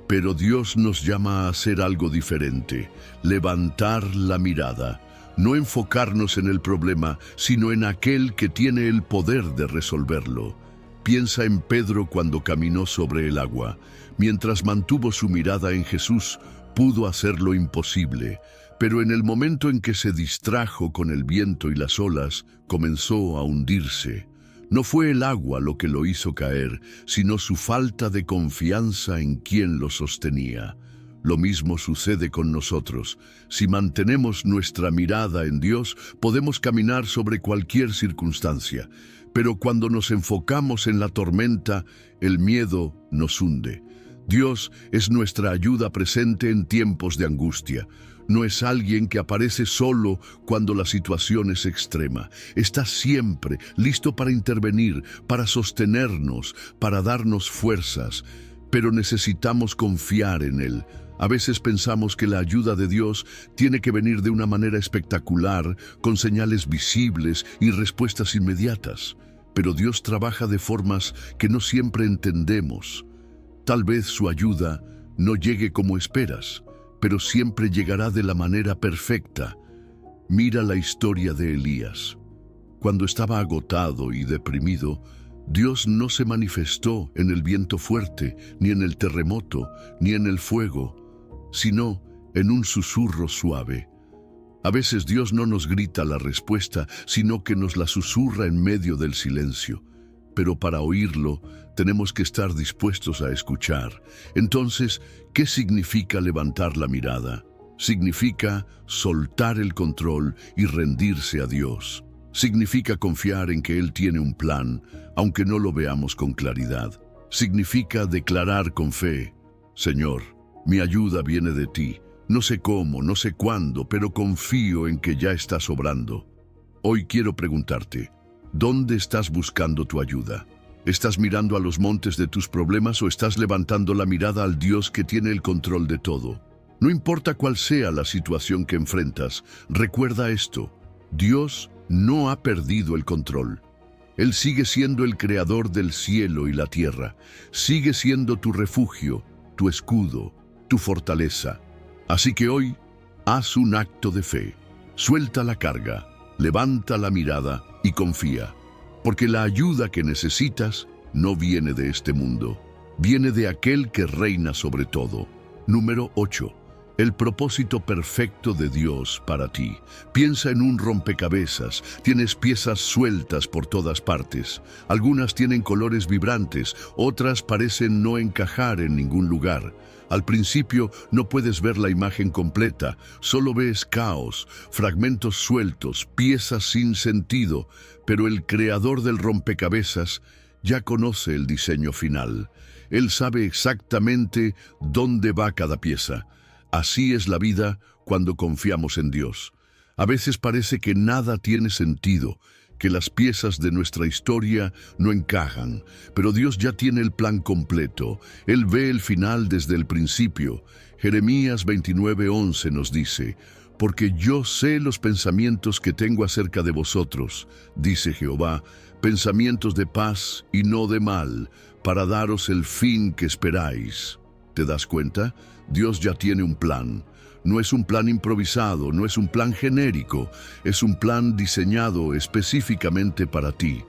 [SPEAKER 1] Pero Dios nos llama a hacer algo diferente, levantar la mirada, no enfocarnos en el problema, sino en aquel que tiene el poder de resolverlo. Piensa en Pedro cuando caminó sobre el agua. Mientras mantuvo su mirada en Jesús, pudo hacer lo imposible, pero en el momento en que se distrajo con el viento y las olas, comenzó a hundirse. No fue el agua lo que lo hizo caer, sino su falta de confianza en quien lo sostenía. Lo mismo sucede con nosotros. Si mantenemos nuestra mirada en Dios, podemos caminar sobre cualquier circunstancia. Pero cuando nos enfocamos en la tormenta, el miedo nos hunde. Dios es nuestra ayuda presente en tiempos de angustia. No es alguien que aparece solo cuando la situación es extrema. Está siempre listo para intervenir, para sostenernos, para darnos fuerzas. Pero necesitamos confiar en Él. A veces pensamos que la ayuda de Dios tiene que venir de una manera espectacular, con señales visibles y respuestas inmediatas. Pero Dios trabaja de formas que no siempre entendemos. Tal vez su ayuda no llegue como esperas, pero siempre llegará de la manera perfecta. Mira la historia de Elías. Cuando estaba agotado y deprimido, Dios no se manifestó en el viento fuerte, ni en el terremoto, ni en el fuego, sino en un susurro suave. A veces Dios no nos grita la respuesta, sino que nos la susurra en medio del silencio. Pero para oírlo, tenemos que estar dispuestos a escuchar. Entonces, ¿qué significa levantar la mirada? Significa soltar el control y rendirse a Dios. Significa confiar en que Él tiene un plan, aunque no lo veamos con claridad. Significa declarar con fe: Señor, mi ayuda viene de ti. No sé cómo, no sé cuándo, pero confío en que ya estás obrando. Hoy quiero preguntarte, ¿dónde estás buscando tu ayuda? ¿Estás mirando a los montes de tus problemas o estás levantando la mirada al Dios que tiene el control de todo? No importa cuál sea la situación que enfrentas, recuerda esto: Dios no ha perdido el control. Él sigue siendo el creador del cielo y la tierra. Sigue siendo tu refugio, tu escudo, tu fortaleza. Así que hoy, haz un acto de fe. Suelta la carga, levanta la mirada y confía. Porque la ayuda que necesitas no viene de este mundo. Viene de aquel que reina sobre todo. Número 8. El propósito perfecto de Dios para ti. Piensa en un rompecabezas. Tienes piezas sueltas por todas partes. Algunas tienen colores vibrantes, otras parecen no encajar en ningún lugar. Al principio no puedes ver la imagen completa, solo ves caos, fragmentos sueltos, piezas sin sentido, pero el creador del rompecabezas ya conoce el diseño final. Él sabe exactamente dónde va cada pieza. Así es la vida cuando confiamos en Dios. A veces parece que nada tiene sentido, que las piezas de nuestra historia no encajan, pero Dios ya tiene el plan completo. Él ve el final desde el principio. Jeremías 29:11 nos dice: porque yo sé los pensamientos que tengo acerca de vosotros, dice Jehová, pensamientos de paz y no de mal, para daros el fin que esperáis. ¿Te das cuenta? Dios ya tiene un plan. No es un plan improvisado, no es un plan genérico, es un plan diseñado específicamente para ti.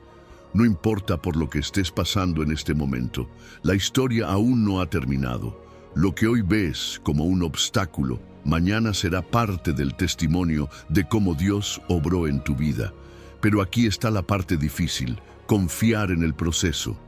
[SPEAKER 1] No importa por lo que estés pasando en este momento, la historia aún no ha terminado. Lo que hoy ves como un obstáculo, mañana será parte del testimonio de cómo Dios obró en tu vida. Pero aquí está la parte difícil: confiar en el proceso.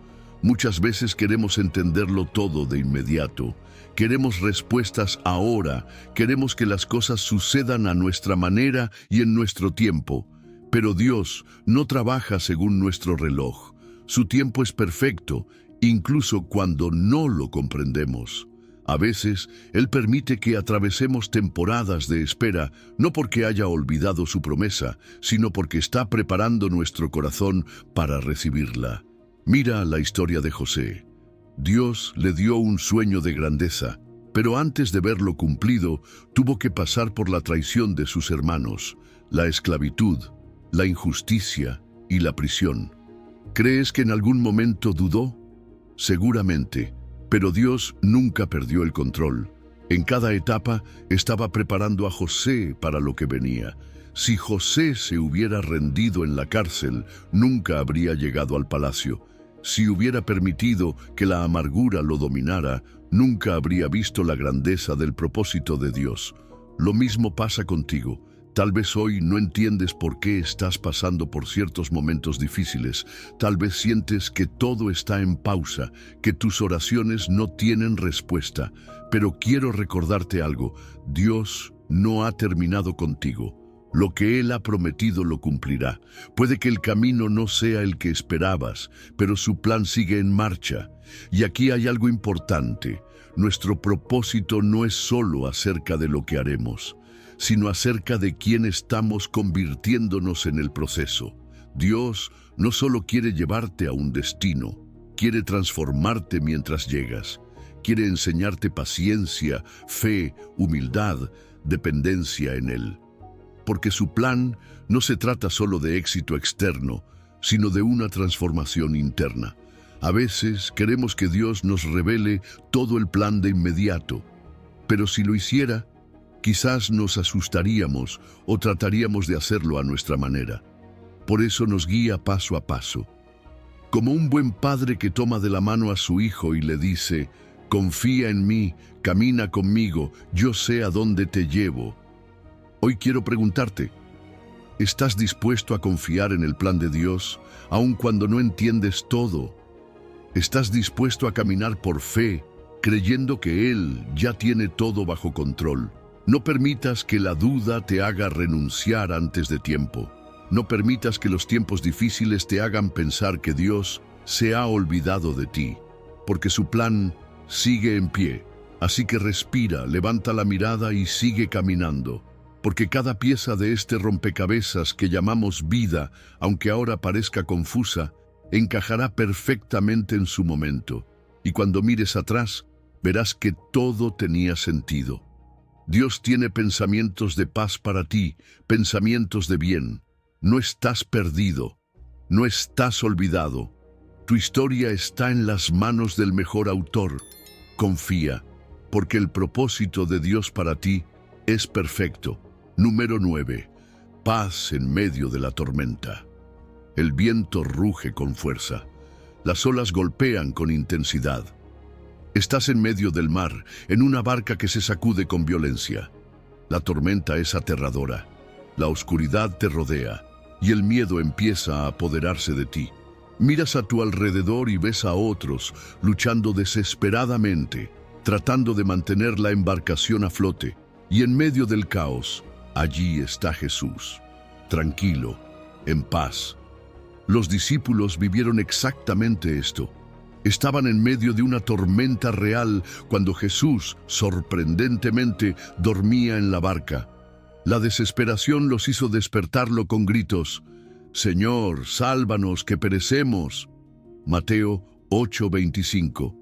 [SPEAKER 1] Muchas veces queremos entenderlo todo de inmediato. Queremos respuestas ahora, queremos que las cosas sucedan a nuestra manera y en nuestro tiempo. Pero Dios no trabaja según nuestro reloj. Su tiempo es perfecto, incluso cuando no lo comprendemos. A veces, Él permite que atravesemos temporadas de espera, no porque haya olvidado su promesa, sino porque está preparando nuestro corazón para recibirla. Mira la historia de José. Dios le dio un sueño de grandeza, pero antes de verlo cumplido, tuvo que pasar por la traición de sus hermanos, la esclavitud, la injusticia y la prisión. ¿Crees que en algún momento dudó? Seguramente, pero Dios nunca perdió el control. En cada etapa estaba preparando a José para lo que venía. Si José se hubiera rendido en la cárcel, nunca habría llegado al palacio. Si hubiera permitido que la amargura lo dominara, nunca habría visto la grandeza del propósito de Dios. Lo mismo pasa contigo. Tal vez hoy no entiendes por qué estás pasando por ciertos momentos difíciles. Tal vez sientes que todo está en pausa, que tus oraciones no tienen respuesta. Pero quiero recordarte algo. Dios no ha terminado contigo. Lo que Él ha prometido lo cumplirá. Puede que el camino no sea el que esperabas, pero su plan sigue en marcha. Y aquí hay algo importante. Nuestro propósito no es solo acerca de lo que haremos, sino acerca de quién estamos convirtiéndonos en el proceso. Dios no solo quiere llevarte a un destino, quiere transformarte mientras llegas. Quiere enseñarte paciencia, fe, humildad, dependencia en Él. Porque su plan no se trata solo de éxito externo, sino de una transformación interna. A veces queremos que Dios nos revele todo el plan de inmediato, pero si lo hiciera, quizás nos asustaríamos o trataríamos de hacerlo a nuestra manera. Por eso nos guía paso a paso. Como un buen padre que toma de la mano a su hijo y le dice: confía en mí, camina conmigo, yo sé a dónde te llevo. Hoy quiero preguntarte, ¿estás dispuesto a confiar en el plan de Dios, aun cuando no entiendes todo? ¿Estás dispuesto a caminar por fe, creyendo que Él ya tiene todo bajo control? No permitas que la duda te haga renunciar antes de tiempo. No permitas que los tiempos difíciles te hagan pensar que Dios se ha olvidado de ti, porque su plan sigue en pie. Así que respira, levanta la mirada y sigue caminando, porque cada pieza de este rompecabezas que llamamos vida, aunque ahora parezca confusa, encajará perfectamente en su momento. Y cuando mires atrás, verás que todo tenía sentido. Dios tiene pensamientos de paz para ti, pensamientos de bien. No estás perdido, no estás olvidado. Tu historia está en las manos del mejor autor. Confía, porque el propósito de Dios para ti es perfecto. Número 9. Paz en medio de la tormenta. El viento ruge con fuerza. Las olas golpean con intensidad. Estás en medio del mar, en una barca que se sacude con violencia. La tormenta es aterradora. La oscuridad te rodea y el miedo empieza a apoderarse de ti. Miras a tu alrededor y ves a otros luchando desesperadamente, tratando de mantener la embarcación a flote. Y en medio del caos, allí está Jesús, tranquilo, en paz. Los discípulos vivieron exactamente esto. Estaban en medio de una tormenta real cuando Jesús, sorprendentemente, dormía en la barca. La desesperación los hizo despertarlo con gritos: «Señor, sálvanos, que perecemos». Mateo 8:25.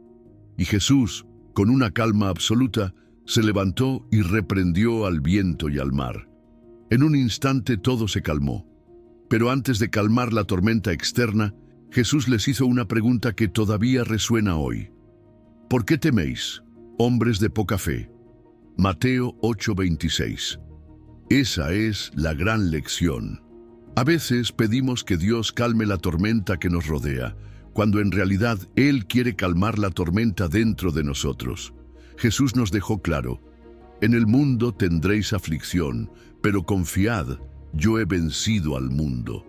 [SPEAKER 1] Y Jesús, con una calma absoluta, se levantó y reprendió al viento y al mar. En un instante todo se calmó. Pero antes de calmar la tormenta externa, Jesús les hizo una pregunta que todavía resuena hoy. ¿Por qué teméis, hombres de poca fe? Mateo 8:26. Esa es la gran lección. A veces pedimos que Dios calme la tormenta que nos rodea, cuando en realidad Él quiere calmar la tormenta dentro de nosotros. Jesús nos dejó claro: en el mundo tendréis aflicción, pero confiad, yo he vencido al mundo.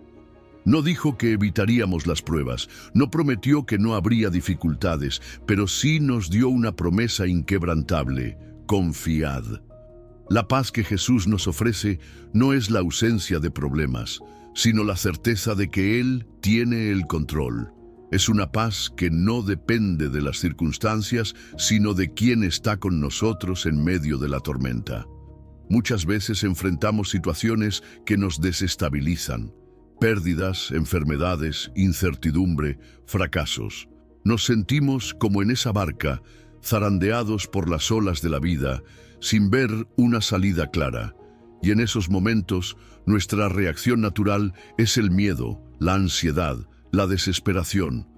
[SPEAKER 1] No dijo que evitaríamos las pruebas, no prometió que no habría dificultades, pero sí nos dio una promesa inquebrantable: confiad. La paz que Jesús nos ofrece no es la ausencia de problemas, sino la certeza de que Él tiene el control. Es una paz que no depende de las circunstancias, sino de quién está con nosotros en medio de la tormenta. Muchas veces enfrentamos situaciones que nos desestabilizan: pérdidas, enfermedades, incertidumbre, fracasos. Nos sentimos como en esa barca, zarandeados por las olas de la vida, sin ver una salida clara. Y en esos momentos, nuestra reacción natural es el miedo, la ansiedad, la desesperación.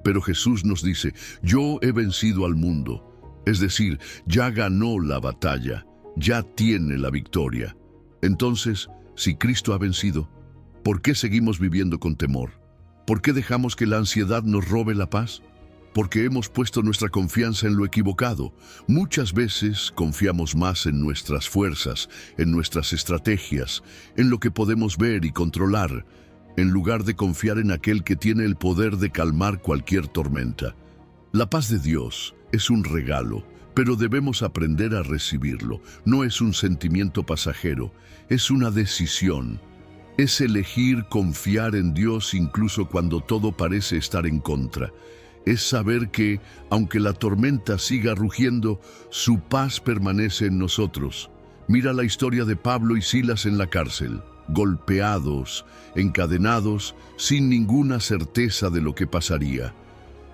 [SPEAKER 1] Pero Jesús nos dice: yo he vencido al mundo. Es decir, ya ganó la batalla, ya tiene la victoria. Entonces, si Cristo ha vencido, ¿por qué seguimos viviendo con temor? ¿Por qué dejamos que la ansiedad nos robe la paz? porque hemos puesto nuestra confianza en lo equivocado. Muchas veces confiamos más en nuestras fuerzas, en nuestras estrategias, en lo que podemos ver y controlar, en lugar de confiar en aquel que tiene el poder de calmar cualquier tormenta. La paz de Dios es un regalo, pero debemos aprender a recibirlo. No es un sentimiento pasajero, es una decisión. Es elegir confiar en Dios incluso cuando todo parece estar en contra. Es saber que, aunque la tormenta siga rugiendo, su paz permanece en nosotros. Mira la historia de Pablo y Silas en la cárcel, golpeados, encadenados, sin ninguna certeza de lo que pasaría.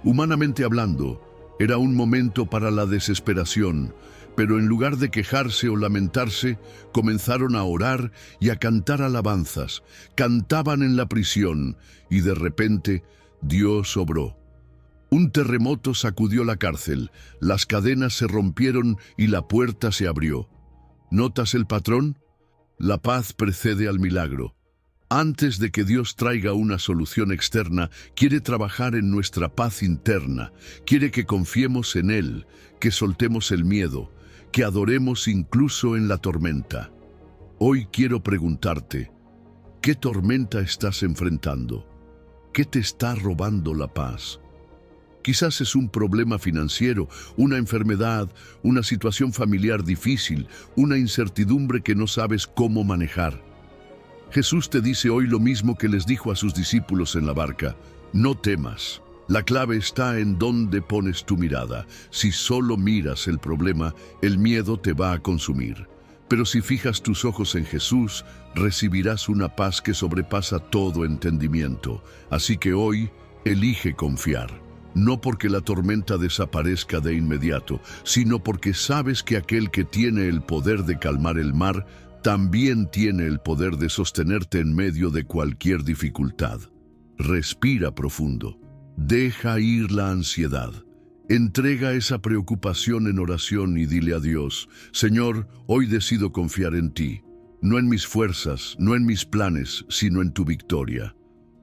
[SPEAKER 1] Humanamente hablando, era un momento para la desesperación, pero en lugar de quejarse o lamentarse, comenzaron a orar y a cantar alabanzas. Cantaban en la prisión y de repente Dios obró. Un terremoto sacudió la cárcel, las cadenas se rompieron y la puerta se abrió. ¿Notas el patrón? La paz precede al milagro. Antes de que Dios traiga una solución externa, quiere trabajar en nuestra paz interna. Quiere que confiemos en Él, que soltemos el miedo, que adoremos incluso en la tormenta. Hoy quiero preguntarte, ¿qué tormenta estás enfrentando? ¿Qué te está robando la paz? Quizás es un problema financiero, una enfermedad, una situación familiar difícil, una incertidumbre que no sabes cómo manejar. Jesús te dice hoy lo mismo que les dijo a sus discípulos en la barca: no temas. La clave está en dónde pones tu mirada. Si solo miras el problema, el miedo te va a consumir. Pero si fijas tus ojos en Jesús, recibirás una paz que sobrepasa todo entendimiento. Así que hoy, elige confiar. No porque la tormenta desaparezca de inmediato, sino porque sabes que aquel que tiene el poder de calmar el mar, también tiene el poder de sostenerte en medio de cualquier dificultad. Respira profundo. Deja ir la ansiedad. Entrega esa preocupación en oración y dile a Dios: Señor, hoy decido confiar en ti. No en mis fuerzas, no en mis planes, sino en tu victoria.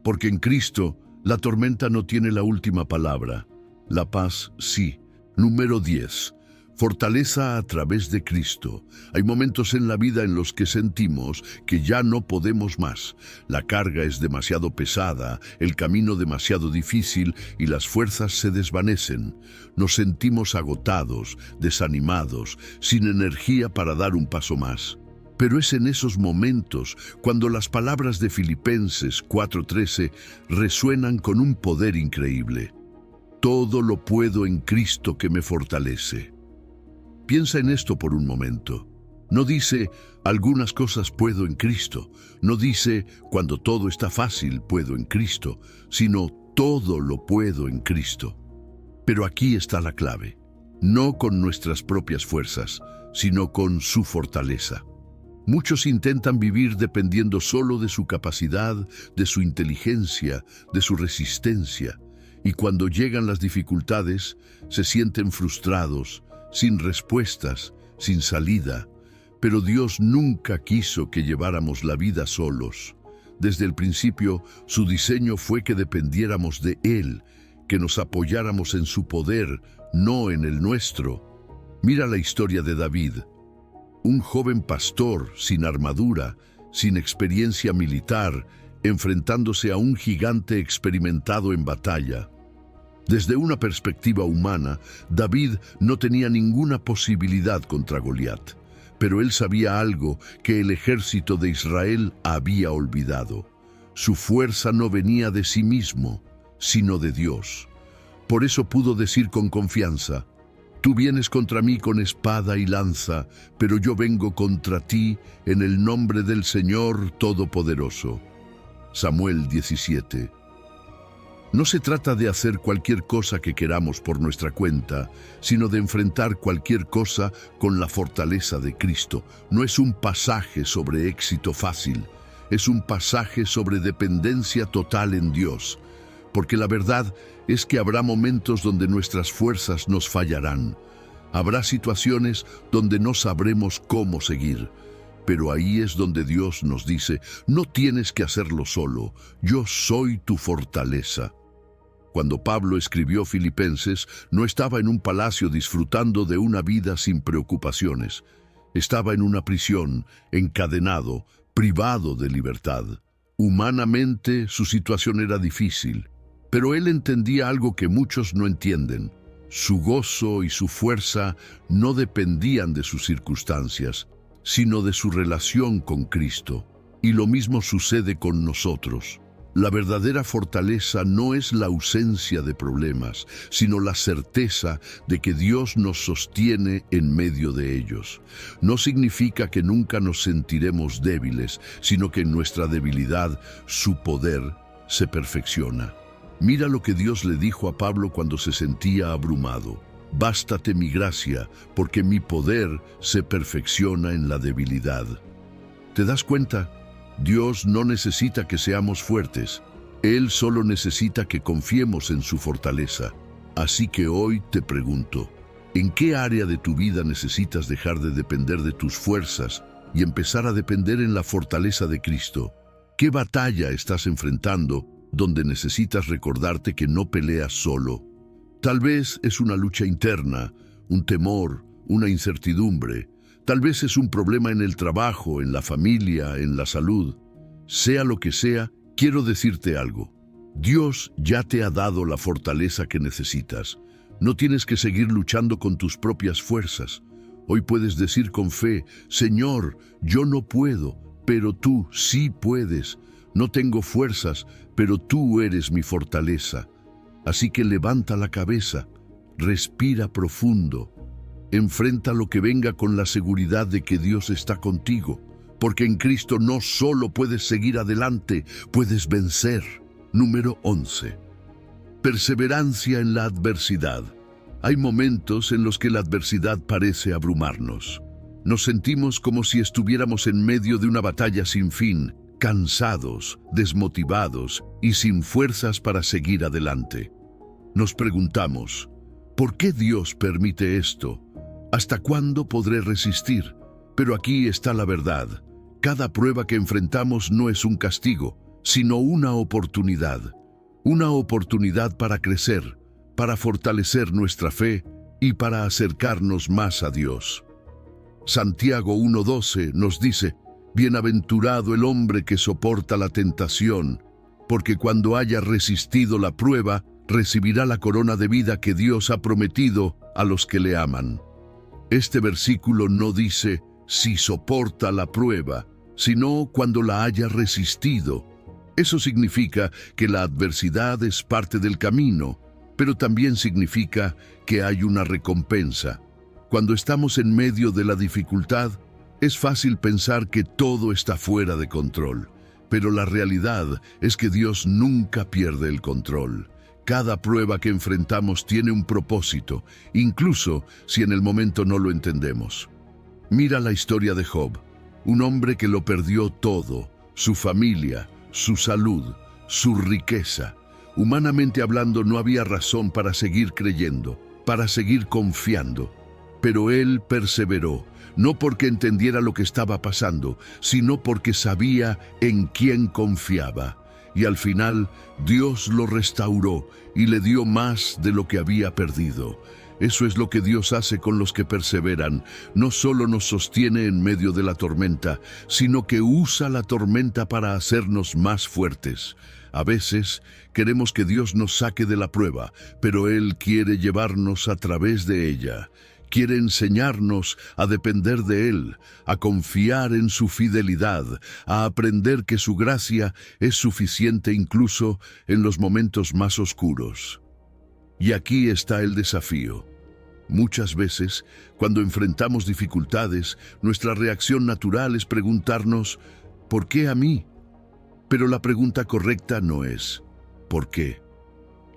[SPEAKER 1] Porque en Cristo, la tormenta no tiene la última palabra. La paz sí. Número 10. Fortaleza a través de Cristo. Hay momentos en la vida en los que sentimos que ya no podemos más. La carga es demasiado pesada, el camino demasiado difícil y las fuerzas se desvanecen. Nos sentimos agotados, desanimados, sin energía para dar un paso más. Pero es en esos momentos cuando las palabras de Filipenses 4:13 resuenan con un poder increíble. Todo lo puedo en Cristo que me fortalece. Piensa en esto por un momento. No dice, algunas cosas puedo en Cristo. No dice, cuando todo está fácil, puedo en Cristo, sino todo lo puedo en Cristo. Pero aquí está la clave. No con nuestras propias fuerzas, sino con su fortaleza. Muchos intentan vivir dependiendo solo de su capacidad, de su inteligencia, de su resistencia. Y cuando llegan las dificultades, se sienten frustrados, sin respuestas, sin salida. Pero Dios nunca quiso que lleváramos la vida solos. Desde el principio, su diseño fue que dependiéramos de Él, que nos apoyáramos en su poder, no en el nuestro. Mira la historia de David, un joven pastor sin armadura, sin experiencia militar, enfrentándose a un gigante experimentado en batalla. Desde una perspectiva humana, David no tenía ninguna posibilidad contra Goliat, pero él sabía algo que el ejército de Israel había olvidado. Su fuerza no venía de sí mismo, sino de Dios. Por eso pudo decir con confianza: tú vienes contra mí con espada y lanza, pero yo vengo contra ti en el nombre del Señor Todopoderoso. Samuel 17. No se trata de hacer cualquier cosa que queramos por nuestra cuenta, sino de enfrentar cualquier cosa con la fortaleza de Cristo. No es un pasaje sobre éxito fácil, es un pasaje sobre dependencia total en Dios. Porque la verdad es que habrá momentos donde nuestras fuerzas nos fallarán. Habrá situaciones donde no sabremos cómo seguir. Pero ahí es donde Dios nos dice: no tienes que hacerlo solo, yo soy tu fortaleza. Cuando Pablo escribió Filipenses, no estaba en un palacio disfrutando de una vida sin preocupaciones. Estaba en una prisión, encadenado, privado de libertad. Humanamente, su situación era difícil, pero él entendía algo que muchos no entienden. Su gozo y su fuerza no dependían de sus circunstancias, sino de su relación con Cristo. Y lo mismo sucede con nosotros. La verdadera fortaleza no es la ausencia de problemas, sino la certeza de que Dios nos sostiene en medio de ellos. No significa que nunca nos sentiremos débiles, sino que en nuestra debilidad su poder se perfecciona. Mira lo que Dios le dijo a Pablo cuando se sentía abrumado. Bástate mi gracia, porque mi poder se perfecciona en la debilidad. ¿Te das cuenta? Dios no necesita que seamos fuertes. Él solo necesita que confiemos en su fortaleza. Así que hoy te pregunto, ¿en qué área de tu vida necesitas dejar de depender de tus fuerzas y empezar a depender en la fortaleza de Cristo? ¿Qué batalla estás enfrentando donde necesitas recordarte que no peleas solo? Tal vez es una lucha interna, un temor, una incertidumbre. Tal vez es un problema en el trabajo, en la familia, en la salud. Sea lo que sea, quiero decirte algo. Dios ya te ha dado la fortaleza que necesitas. No tienes que seguir luchando con tus propias fuerzas. Hoy puedes decir con fe, Señor, yo no puedo, pero tú sí puedes. No tengo fuerzas, pero tú eres mi fortaleza. Así que levanta la cabeza, respira profundo. Enfrenta lo que venga con la seguridad de que Dios está contigo, porque en Cristo no solo puedes seguir adelante, puedes vencer. Número 11. Perseverancia en la adversidad. Hay momentos en los que la adversidad parece abrumarnos. Nos sentimos como si estuviéramos en medio de una batalla sin fin, cansados, desmotivados y sin fuerzas para seguir adelante. Nos preguntamos, ¿por qué Dios permite esto? ¿Hasta cuándo podré resistir? Pero aquí está la verdad. Cada prueba que enfrentamos no es un castigo, sino una oportunidad. Una oportunidad para crecer, para fortalecer nuestra fe y para acercarnos más a Dios. Santiago 1:12 nos dice, «Bienaventurado el hombre que soporta la tentación, porque cuando haya resistido la prueba, recibirá la corona de vida que Dios ha prometido a los que le aman». Este versículo no dice si soporta la prueba, sino cuando la haya resistido. Eso significa que la adversidad es parte del camino, pero también significa que hay una recompensa. Cuando estamos en medio de la dificultad, es fácil pensar que todo está fuera de control, pero la realidad es que Dios nunca pierde el control. Cada prueba que enfrentamos tiene un propósito, incluso si en el momento no lo entendemos. Mira la historia de Job, un hombre que lo perdió todo, su familia, su salud, su riqueza. Humanamente hablando, no había razón para seguir creyendo, para seguir confiando. Pero él perseveró, no porque entendiera lo que estaba pasando, sino porque sabía en quién confiaba. Y al final, Dios lo restauró y le dio más de lo que había perdido. Eso es lo que Dios hace con los que perseveran. No solo nos sostiene en medio de la tormenta, sino que usa la tormenta para hacernos más fuertes. A veces queremos que Dios nos saque de la prueba, pero Él quiere llevarnos a través de ella. Quiere enseñarnos a depender de Él, a confiar en su fidelidad, a aprender que su gracia es suficiente incluso en los momentos más oscuros. Y aquí está el desafío. Muchas veces, cuando enfrentamos dificultades, nuestra reacción natural es preguntarnos, ¿por qué a mí? Pero la pregunta correcta no es, ¿por qué?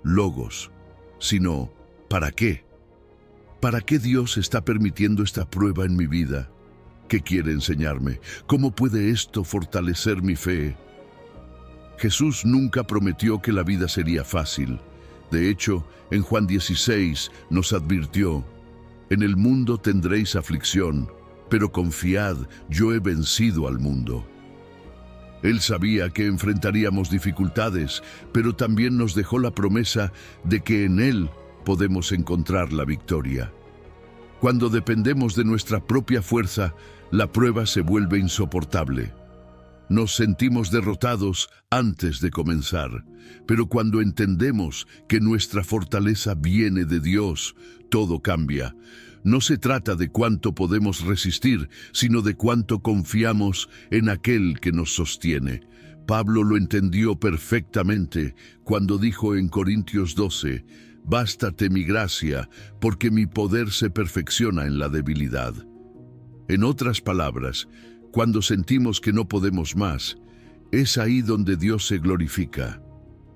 [SPEAKER 1] Logos, sino, ¿para qué? ¿Para qué Dios está permitiendo esta prueba en mi vida? ¿Qué quiere enseñarme? ¿Cómo puede esto fortalecer mi fe? Jesús nunca prometió que la vida sería fácil. De hecho, en Juan 16 nos advirtió, «En el mundo tendréis aflicción, pero confiad, yo he vencido al mundo». Él sabía que enfrentaríamos dificultades, pero también nos dejó la promesa de que en Él podemos encontrar la victoria. Cuando dependemos de nuestra propia fuerza, la prueba se vuelve insoportable. Nos sentimos derrotados antes de comenzar, pero cuando entendemos que nuestra fortaleza viene de Dios, todo cambia. No se trata de cuánto podemos resistir, sino de cuánto confiamos en aquel que nos sostiene. Pablo lo entendió perfectamente cuando dijo en Corintios 12, «Bástate mi gracia, porque mi poder se perfecciona en la debilidad». En otras palabras, cuando sentimos que no podemos más, es ahí donde Dios se glorifica.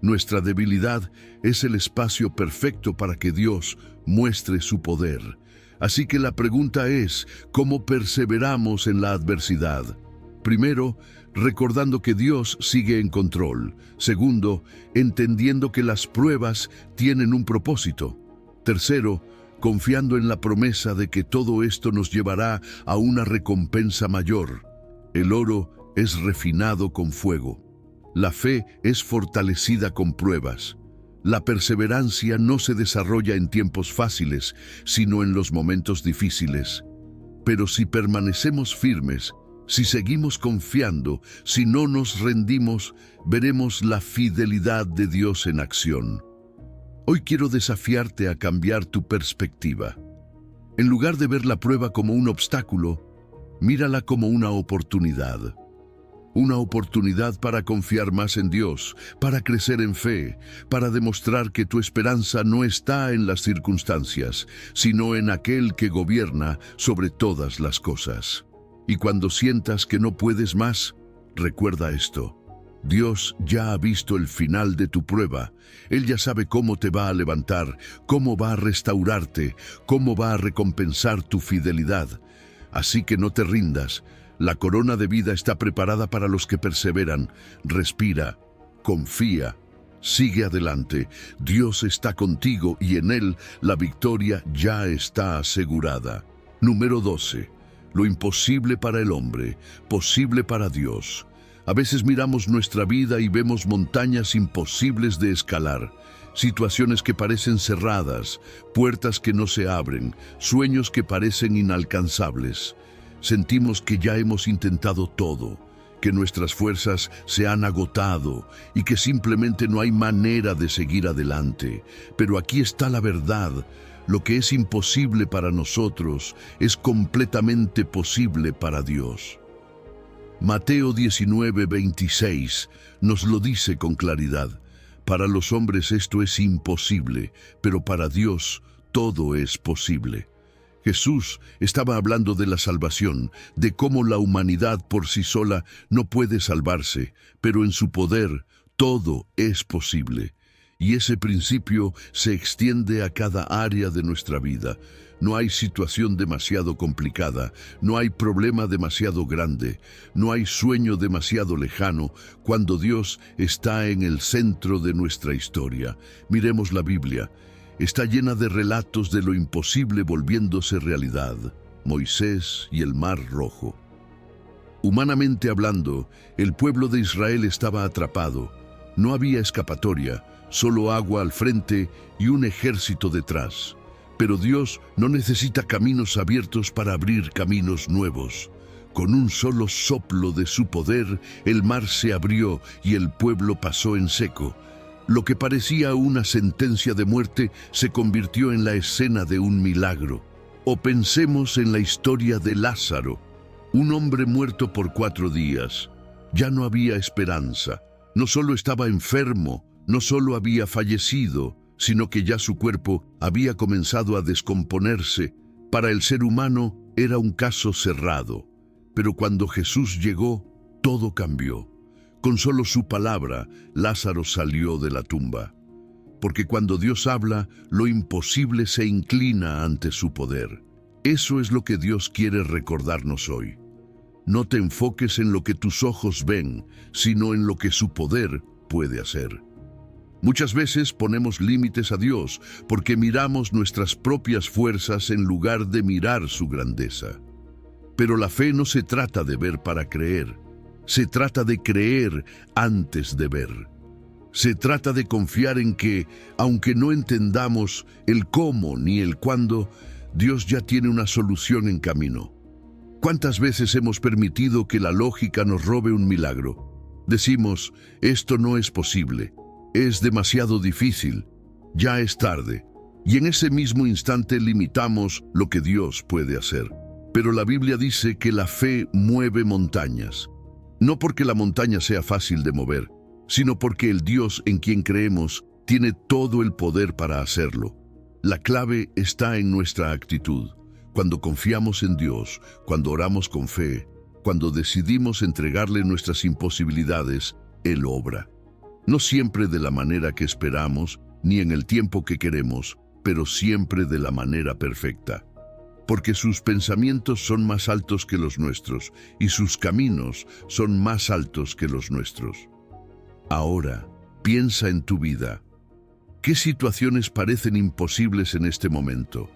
[SPEAKER 1] Nuestra debilidad es el espacio perfecto para que Dios muestre su poder. Así que la pregunta es, ¿cómo perseveramos en la adversidad? Primero, recordando que Dios sigue en control. Segundo, entendiendo que las pruebas tienen un propósito. Tercero, confiando en la promesa de que todo esto nos llevará a una recompensa mayor. El oro es refinado con fuego. La fe es fortalecida con pruebas. La perseverancia no se desarrolla en tiempos fáciles, sino en los momentos difíciles. Pero si permanecemos firmes, si seguimos confiando, si no nos rendimos, veremos la fidelidad de Dios en acción. Hoy quiero desafiarte a cambiar tu perspectiva. En lugar de ver la prueba como un obstáculo, mírala como una oportunidad. Una oportunidad para confiar más en Dios, para crecer en fe, para demostrar que tu esperanza no está en las circunstancias, sino en aquel que gobierna sobre todas las cosas. Y cuando sientas que no puedes más, recuerda esto. Dios ya ha visto el final de tu prueba. Él ya sabe cómo te va a levantar, cómo va a restaurarte, cómo va a recompensar tu fidelidad. Así que no te rindas. La corona de vida está preparada para los que perseveran. Respira, confía, sigue adelante. Dios está contigo y en Él la victoria ya está asegurada. Número 12. Lo imposible para el hombre, posible para Dios. A veces miramos nuestra vida y vemos montañas imposibles de escalar, situaciones que parecen cerradas, puertas que no se abren, sueños que parecen inalcanzables. Sentimos que ya hemos intentado todo, que nuestras fuerzas se han agotado y que simplemente no hay manera de seguir adelante. Pero aquí está la verdad. Lo que es imposible para nosotros es completamente posible para Dios. Mateo 19:26 nos lo dice con claridad. Para los hombres esto es imposible, pero para Dios todo es posible. Jesús estaba hablando de la salvación, de cómo la humanidad por sí sola no puede salvarse, pero en su poder todo es posible. Y ese principio se extiende a cada área de nuestra vida. No hay situación demasiado complicada, no hay problema demasiado grande, no hay sueño demasiado lejano cuando Dios está en el centro de nuestra historia. Miremos la Biblia. Está llena de relatos de lo imposible volviéndose realidad. Moisés y el Mar Rojo. Humanamente hablando, el pueblo de Israel estaba atrapado. No había escapatoria, solo agua al frente y un ejército detrás. Pero Dios no necesita caminos abiertos para abrir caminos nuevos. Con un solo soplo de su poder, el mar se abrió y el pueblo pasó en seco. Lo que parecía una sentencia de muerte se convirtió en la escena de un milagro. O pensemos en la historia de Lázaro, un hombre muerto por 4 días. Ya no había esperanza. No solo estaba enfermo, no solo había fallecido, sino que ya su cuerpo había comenzado a descomponerse. Para el ser humano era un caso cerrado. Pero cuando Jesús llegó, todo cambió. Con solo su palabra, Lázaro salió de la tumba. Porque cuando Dios habla, lo imposible se inclina ante su poder. Eso es lo que Dios quiere recordarnos hoy. No te enfoques en lo que tus ojos ven, sino en lo que su poder puede hacer. Muchas veces ponemos límites a Dios porque miramos nuestras propias fuerzas en lugar de mirar su grandeza. Pero la fe no se trata de ver para creer. Se trata de creer antes de ver. Se trata de confiar en que, aunque no entendamos el cómo ni el cuándo, Dios ya tiene una solución en camino. ¿Cuántas veces hemos permitido que la lógica nos robe un milagro? Decimos, esto no es posible, es demasiado difícil, ya es tarde. Y en ese mismo instante limitamos lo que Dios puede hacer. Pero la Biblia dice que la fe mueve montañas. No porque la montaña sea fácil de mover, sino porque el Dios en quien creemos tiene todo el poder para hacerlo. La clave está en nuestra actitud. Cuando confiamos en Dios, cuando oramos con fe, cuando decidimos entregarle nuestras imposibilidades, Él obra. No siempre de la manera que esperamos, ni en el tiempo que queremos, pero siempre de la manera perfecta. Porque sus pensamientos son más altos que los nuestros, y sus caminos son más altos que los nuestros. Ahora, piensa en tu vida. ¿Qué situaciones parecen imposibles en este momento?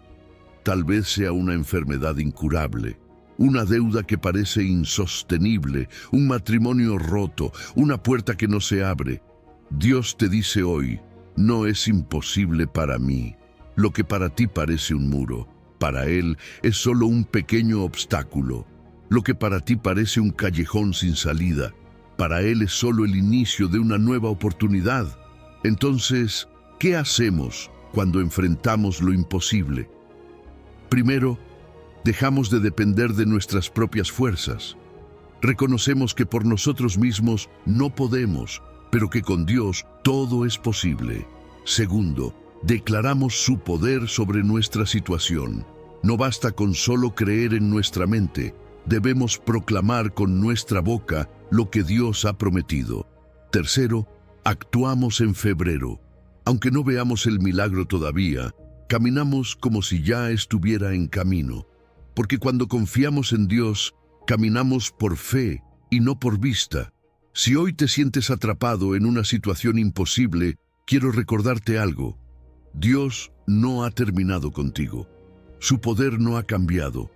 [SPEAKER 1] Tal vez sea una enfermedad incurable, una deuda que parece insostenible, un matrimonio roto, una puerta que no se abre. Dios te dice hoy, no es imposible para mí. Lo que para ti parece un muro, para Él es solo un pequeño obstáculo. Lo que para ti parece un callejón sin salida, para Él es solo el inicio de una nueva oportunidad. Entonces, ¿qué hacemos cuando enfrentamos lo imposible? Primero, dejamos de depender de nuestras propias fuerzas. Reconocemos que por nosotros mismos no podemos, pero que con Dios todo es posible. Segundo, declaramos su poder sobre nuestra situación. No basta con solo creer en nuestra mente, debemos proclamar con nuestra boca lo que Dios ha prometido. Tercero, actuamos en febrero. Aunque no veamos el milagro todavía, caminamos como si ya estuviera en camino. Porque cuando confiamos en Dios, caminamos por fe y no por vista. Si hoy te sientes atrapado en una situación imposible, quiero recordarte algo. Dios no ha terminado contigo. Su poder no ha cambiado.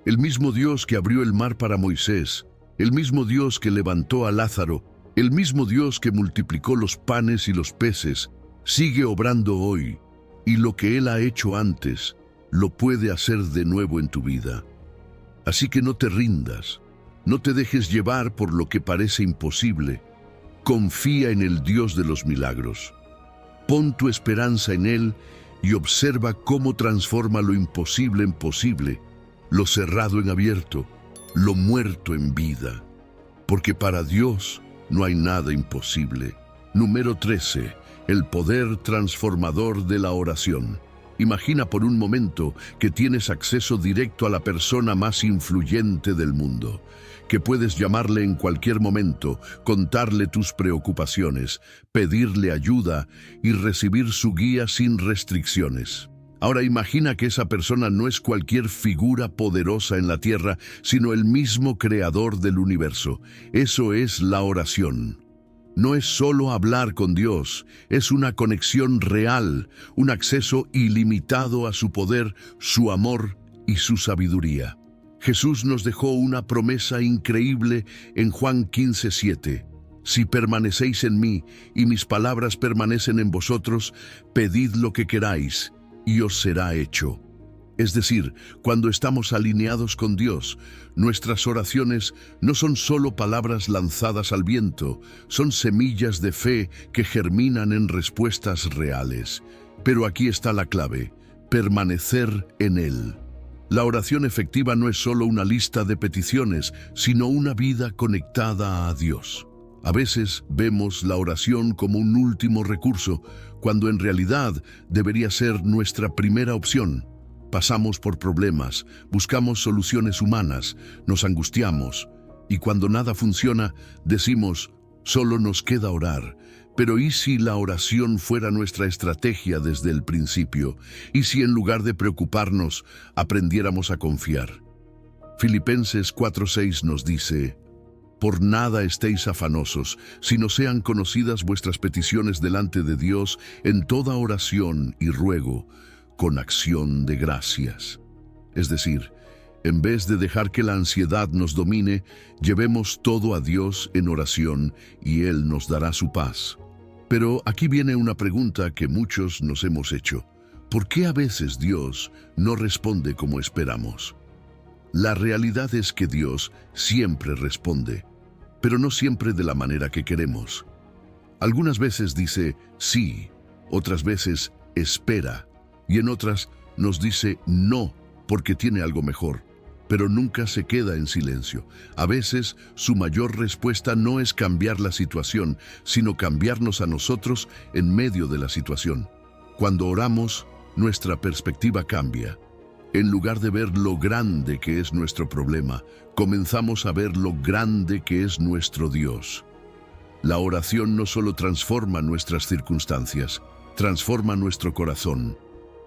[SPEAKER 1] El mismo Dios que abrió el mar para Moisés, el mismo Dios que levantó a Lázaro, el mismo Dios que multiplicó los panes y los peces, sigue obrando hoy, y lo que Él ha hecho antes, lo puede hacer de nuevo en tu vida. Así que no te rindas, no te dejes llevar por lo que parece imposible. Confía en el Dios de los milagros. Pon tu esperanza en Él y observa cómo transforma lo imposible en posible, lo cerrado en abierto, lo muerto en vida. Porque para Dios no hay nada imposible. Número 13. El poder transformador de la oración. Imagina por un momento que tienes acceso directo a la persona más influyente del mundo, que puedes llamarle en cualquier momento, contarle tus preocupaciones, pedirle ayuda y recibir su guía sin restricciones. Ahora imagina que esa persona no es cualquier figura poderosa en la tierra, sino el mismo creador del universo. Eso es la oración. No es solo hablar con Dios, es una conexión real, un acceso ilimitado a su poder, su amor y su sabiduría. Jesús nos dejó una promesa increíble en Juan 15:7. Si permanecéis en mí y mis palabras permanecen en vosotros, pedid lo que queráis y os será hecho. Es decir, cuando estamos alineados con Dios, nuestras oraciones no son solo palabras lanzadas al viento, son semillas de fe que germinan en respuestas reales. Pero aquí está la clave: permanecer en Él. La oración efectiva no es solo una lista de peticiones, sino una vida conectada a Dios. A veces vemos la oración como un último recurso, cuando en realidad debería ser nuestra primera opción. Pasamos por problemas, buscamos soluciones humanas, nos angustiamos, y cuando nada funciona, decimos, solo nos queda orar. Pero ¿y si la oración fuera nuestra estrategia desde el principio? ¿Y si en lugar de preocuparnos, aprendiéramos a confiar? Filipenses 4:6 nos dice, por nada estéis afanosos, sino sean conocidas vuestras peticiones delante de Dios en toda oración y ruego, con acción de gracias. Es decir, En vez de dejar que la ansiedad nos domine, llevemos todo a Dios en oración y Él nos dará su paz. Pero aquí viene una pregunta que muchos nos hemos hecho. ¿Por qué a veces Dios no responde como esperamos? La realidad es que Dios siempre responde, pero no siempre de la manera que queremos. Algunas veces dice sí, otras veces espera, y en otras nos dice no porque tiene algo mejor. Pero nunca se queda en silencio. A veces, su mayor respuesta no es cambiar la situación, sino cambiarnos a nosotros en medio de la situación. Cuando oramos, nuestra perspectiva cambia. En lugar de ver lo grande que es nuestro problema, comenzamos a ver lo grande que es nuestro Dios. La oración no solo transforma nuestras circunstancias, transforma nuestro corazón,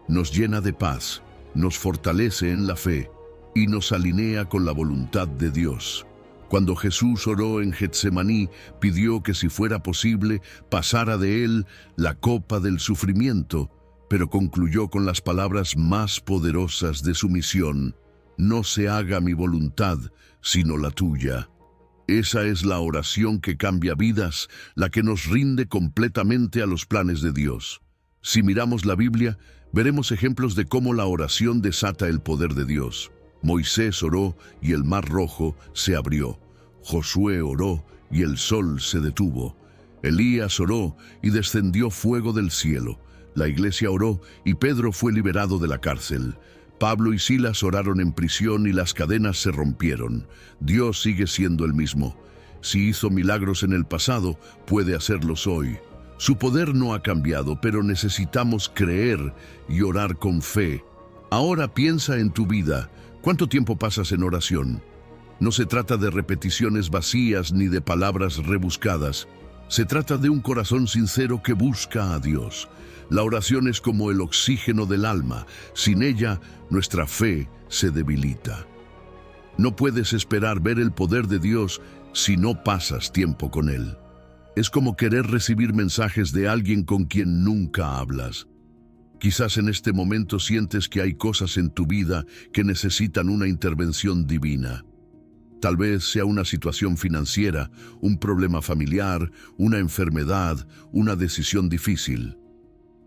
[SPEAKER 1] nos llena de paz, nos fortalece en la fe, y nos alinea con la voluntad de Dios. Cuando Jesús oró en Getsemaní, pidió que si fuera posible, pasara de él la copa del sufrimiento, pero concluyó con las palabras más poderosas de su misión: no se haga mi voluntad, sino la tuya. Esa es la oración que cambia vidas, la que nos rinde completamente a los planes de Dios. Si miramos la Biblia, veremos ejemplos de cómo la oración desata el poder de Dios. Moisés oró y el mar rojo se abrió. Josué oró y el sol se detuvo. Elías oró y descendió fuego del cielo. La iglesia oró y Pedro fue liberado de la cárcel. Pablo y Silas oraron en prisión y las cadenas se rompieron. Dios sigue siendo el mismo. Si hizo milagros en el pasado, puede hacerlos hoy. Su poder no ha cambiado, pero necesitamos creer y orar con fe. Ahora piensa en tu vida. ¿Cuánto tiempo pasas en oración? No se trata de repeticiones vacías ni de palabras rebuscadas. Se trata de un corazón sincero que busca a Dios. La oración es como el oxígeno del alma. Sin ella, nuestra fe se debilita. No puedes esperar ver el poder de Dios si no pasas tiempo con Él. Es como querer recibir mensajes de alguien con quien nunca hablas. Quizás en este momento sientes que hay cosas en tu vida que necesitan una intervención divina. Tal vez sea una situación financiera, un problema familiar, una enfermedad, una decisión difícil.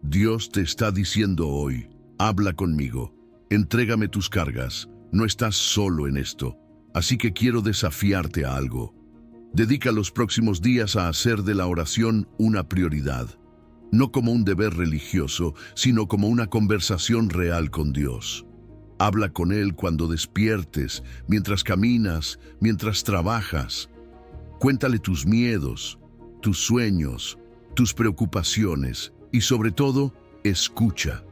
[SPEAKER 1] Dios te está diciendo hoy: habla conmigo, entrégame tus cargas, no estás solo en esto. Así que quiero desafiarte a algo. Dedica los próximos días a hacer de la oración una prioridad. No como un deber religioso, sino como una conversación real con Dios. Habla con Él cuando despiertes, mientras caminas, mientras trabajas. Cuéntale tus miedos, tus sueños, tus preocupaciones y sobre todo, escucha.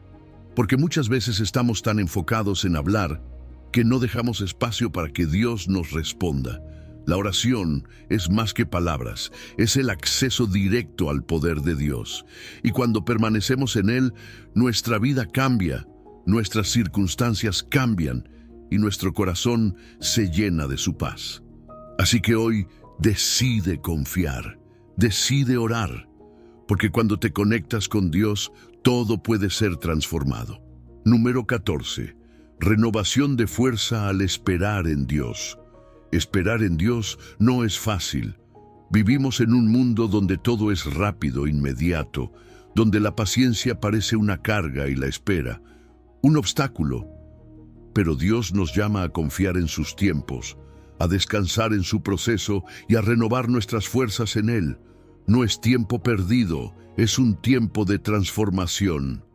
[SPEAKER 1] Porque muchas veces estamos tan enfocados en hablar que no dejamos espacio para que Dios nos responda. La oración es más que palabras, es el acceso directo al poder de Dios. Y cuando permanecemos en Él, nuestra vida cambia, nuestras circunstancias cambian y nuestro corazón se llena de su paz. Así que hoy decide confiar, decide orar, porque cuando te conectas con Dios, todo puede ser transformado. Número 14. Renovación de fuerza al esperar en Dios. Esperar en Dios no es fácil. Vivimos en un mundo donde todo es rápido, inmediato, donde la paciencia parece una carga y la espera, un obstáculo. Pero Dios nos llama a confiar en sus tiempos, a descansar en su proceso y a renovar nuestras fuerzas en Él. No es tiempo perdido, es un tiempo de transformación.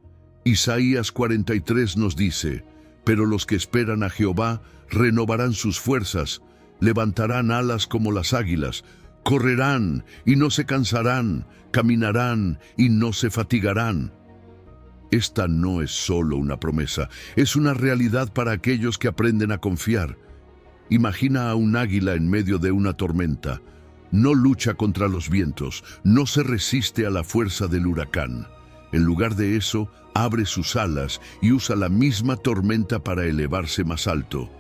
[SPEAKER 1] Isaías 43 nos dice: pero los que esperan a Jehová renovarán sus fuerzas, levantarán alas como las águilas, correrán y no se cansarán, caminarán y no se fatigarán. Esta no es solo una promesa, es una realidad para aquellos que aprenden a confiar. Imagina a un águila en medio de una tormenta. No lucha contra los vientos, no se resiste a la fuerza del huracán. En lugar de eso, abre sus alas y usa la misma tormenta para elevarse más alto.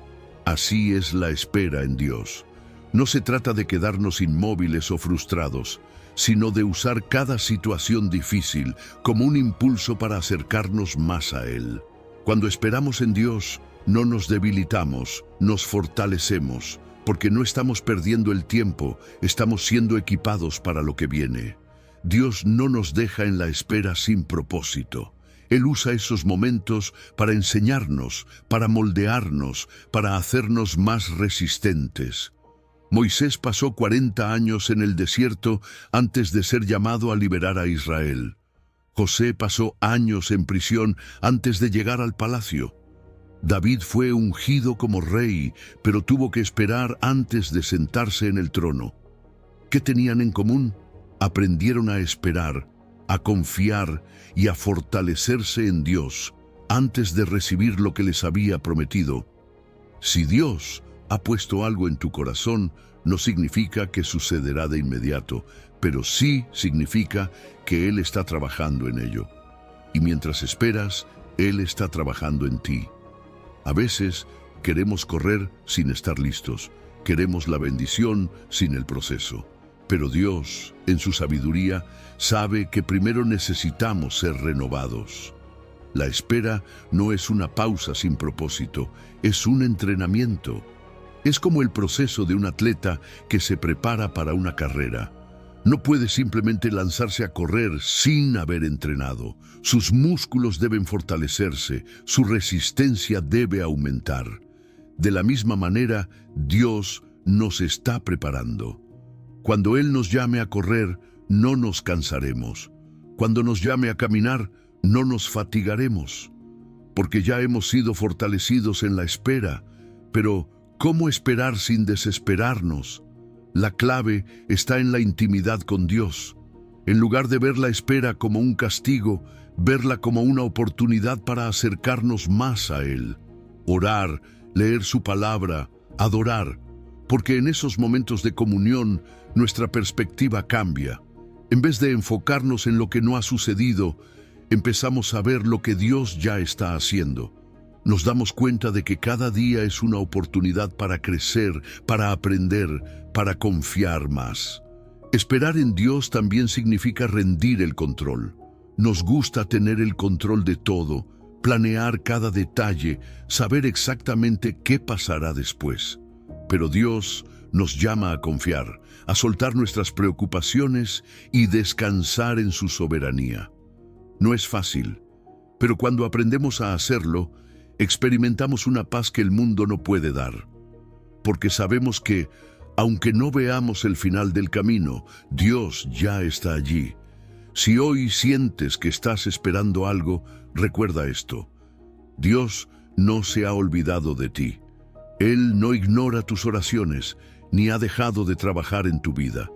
[SPEAKER 1] Así es la espera en Dios. No se trata de quedarnos inmóviles o frustrados, sino de usar cada situación difícil como un impulso para acercarnos más a Él. Cuando esperamos en Dios, no nos debilitamos, nos fortalecemos, porque no estamos perdiendo el tiempo, estamos siendo equipados para lo que viene. Dios no nos deja en la espera sin propósito. Él usa esos momentos para enseñarnos, para moldearnos, para hacernos más resistentes. Moisés pasó 40 años en el desierto antes de ser llamado a liberar a Israel. José pasó años en prisión antes de llegar al palacio. David fue ungido como rey, pero tuvo que esperar antes de sentarse en el trono. ¿Qué tenían en común? Aprendieron a esperar, a confiar y a fortalecerse en Dios antes de recibir lo que les había prometido. Si Dios ha puesto algo en tu corazón, no significa que sucederá de inmediato, pero sí significa que Él está trabajando en ello. Y mientras esperas, Él está trabajando en ti. A veces queremos correr sin estar listos, queremos la bendición sin el proceso. Pero Dios, en su sabiduría, sabe que primero necesitamos ser renovados. La espera no es una pausa sin propósito, es un entrenamiento. Es como el proceso de un atleta que se prepara para una carrera. No puede simplemente lanzarse a correr sin haber entrenado. Sus músculos deben fortalecerse, su resistencia debe aumentar. De la misma manera, Dios nos está preparando. Cuando Él nos llame a correr, no nos cansaremos. Cuando nos llame a caminar, no nos fatigaremos, porque ya hemos sido fortalecidos en la espera. Pero, ¿cómo esperar sin desesperarnos? La clave está en la intimidad con Dios. En lugar de ver la espera como un castigo, verla como una oportunidad para acercarnos más a Él. Orar, leer su palabra, adorar, porque en esos momentos de comunión nuestra perspectiva cambia. En vez de enfocarnos en lo que no ha sucedido, empezamos a ver lo que Dios ya está haciendo. Nos damos cuenta de que cada día es una oportunidad para crecer, para aprender, para confiar más. Esperar en Dios también significa rendir el control. Nos gusta tener el control de todo, planear cada detalle, saber exactamente qué pasará después. Pero Dios nos llama a confiar, a soltar nuestras preocupaciones y descansar en su soberanía. No es fácil, pero cuando aprendemos a hacerlo, experimentamos una paz que el mundo no puede dar, porque sabemos que, aunque no veamos el final del camino, Dios ya está allí. Si hoy sientes que estás esperando algo, recuerda esto: Dios no se ha olvidado de ti. Él no ignora tus oraciones, ni ha dejado de trabajar en tu vida.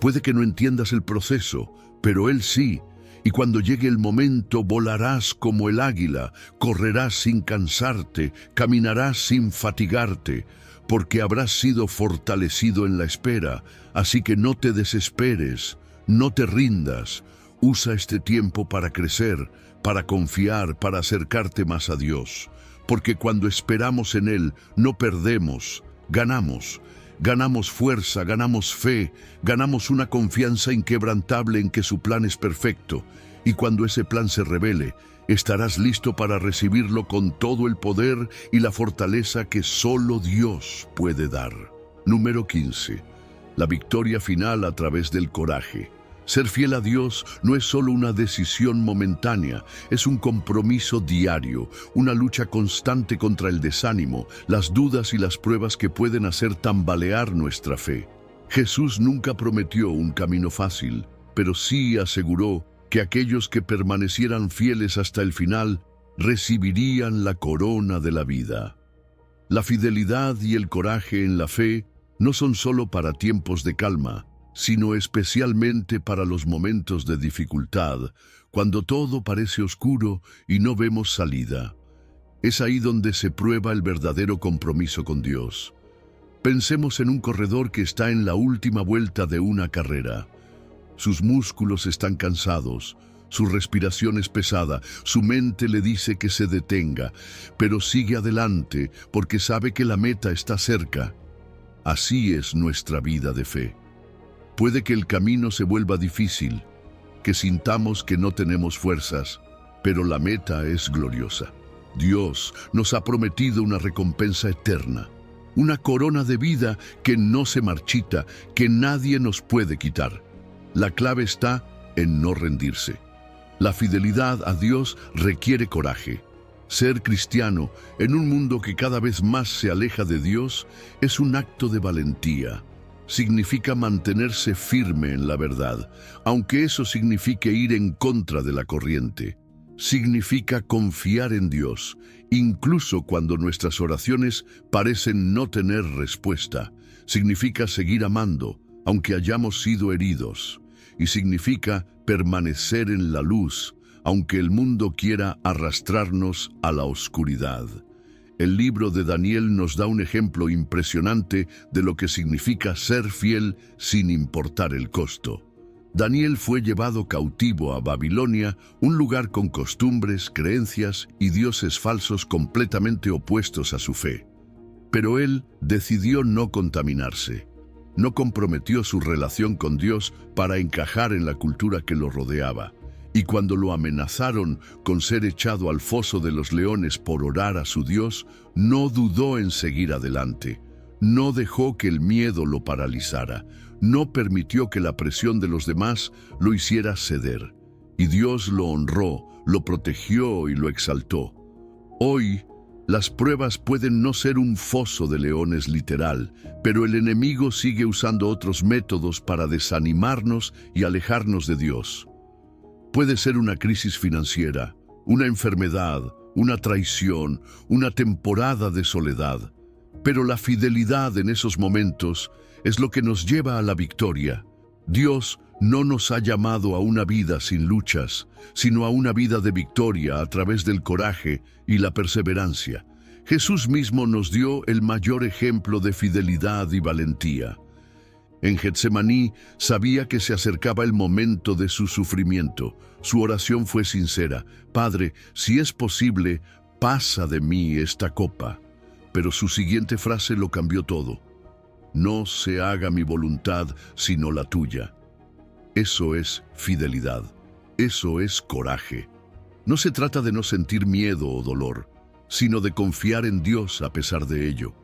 [SPEAKER 1] Puede que no entiendas el proceso, pero Él sí. Y cuando llegue el momento, volarás como el águila, correrás sin cansarte, caminarás sin fatigarte, porque habrás sido fortalecido en la espera. Así que no te desesperes, no te rindas. Usa este tiempo para crecer, para confiar, para acercarte más a Dios. Porque cuando esperamos en Él, no perdemos, ganamos. Ganamos fuerza, ganamos fe, ganamos una confianza inquebrantable en que su plan es perfecto. Y cuando ese plan se revele, estarás listo para recibirlo con todo el poder y la fortaleza que solo Dios puede dar. Número 15. La victoria final a través del coraje. Ser fiel a Dios no es solo una decisión momentánea, es un compromiso diario, una lucha constante contra el desánimo, las dudas y las pruebas que pueden hacer tambalear nuestra fe. Jesús nunca prometió un camino fácil, pero sí aseguró que aquellos que permanecieran fieles hasta el final recibirían la corona de la vida. La fidelidad y el coraje en la fe no son solo para tiempos de calma, sino especialmente para los momentos de dificultad, cuando todo parece oscuro y no vemos salida. Es ahí donde se prueba el verdadero compromiso con Dios. Pensemos en un corredor que está en la última vuelta de una carrera. Sus músculos están cansados, su respiración es pesada, su mente le dice que se detenga, pero sigue adelante porque sabe que la meta está cerca. Así es nuestra vida de fe. Puede que el camino se vuelva difícil, que sintamos que no tenemos fuerzas, pero la meta es gloriosa. Dios nos ha prometido una recompensa eterna, una corona de vida que no se marchita, que nadie nos puede quitar. La clave está en no rendirse. La fidelidad a Dios requiere coraje. Ser cristiano en un mundo que cada vez más se aleja de Dios es un acto de valentía. Significa mantenerse firme en la verdad, aunque eso signifique ir en contra de la corriente. Significa confiar en Dios, incluso cuando nuestras oraciones parecen no tener respuesta. Significa seguir amando, aunque hayamos sido heridos. Y significa permanecer en la luz, aunque el mundo quiera arrastrarnos a la oscuridad. El libro de Daniel nos da un ejemplo impresionante de lo que significa ser fiel sin importar el costo. Daniel fue llevado cautivo a Babilonia, un lugar con costumbres, creencias y dioses falsos completamente opuestos a su fe. Pero él decidió no contaminarse. No comprometió su relación con Dios para encajar en la cultura que lo rodeaba. Y cuando lo amenazaron con ser echado al foso de los leones por orar a su Dios, no dudó en seguir adelante. No dejó que el miedo lo paralizara. No permitió que la presión de los demás lo hiciera ceder. Y Dios lo honró, lo protegió y lo exaltó. Hoy, las pruebas pueden no ser un foso de leones literal, pero el enemigo sigue usando otros métodos para desanimarnos y alejarnos de Dios. Puede ser una crisis financiera, una enfermedad, una traición, una temporada de soledad. Pero la fidelidad en esos momentos es lo que nos lleva a la victoria. Dios no nos ha llamado a una vida sin luchas, sino a una vida de victoria a través del coraje y la perseverancia. Jesús mismo nos dio el mayor ejemplo de fidelidad y valentía. En Getsemaní sabía que se acercaba el momento de su sufrimiento. Su oración fue sincera: Padre, si es posible, pasa de mí esta copa. Pero su siguiente frase lo cambió todo: no se haga mi voluntad, sino la tuya. Eso es fidelidad. Eso es coraje. No se trata de no sentir miedo o dolor, sino de confiar en Dios a pesar de ello.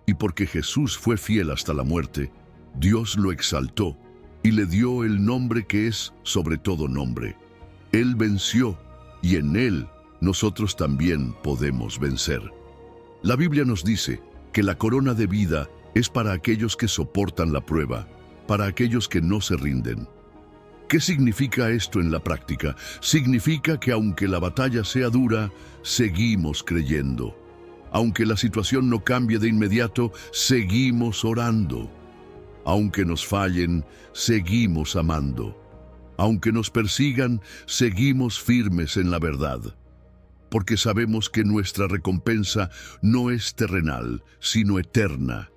[SPEAKER 1] Y porque Jesús fue fiel hasta la muerte, Dios lo exaltó y le dio el nombre que es sobre todo nombre. Él venció y en Él nosotros también podemos vencer. La Biblia nos dice que la corona de vida es para aquellos que soportan la prueba, para aquellos que no se rinden. ¿Qué significa esto en la práctica? Significa que aunque la batalla sea dura, seguimos creyendo. Aunque la situación no cambie de inmediato, seguimos orando. Aunque nos fallen, seguimos amando. Aunque nos persigan, seguimos firmes en la verdad. Porque sabemos que nuestra recompensa no es terrenal, sino eterna.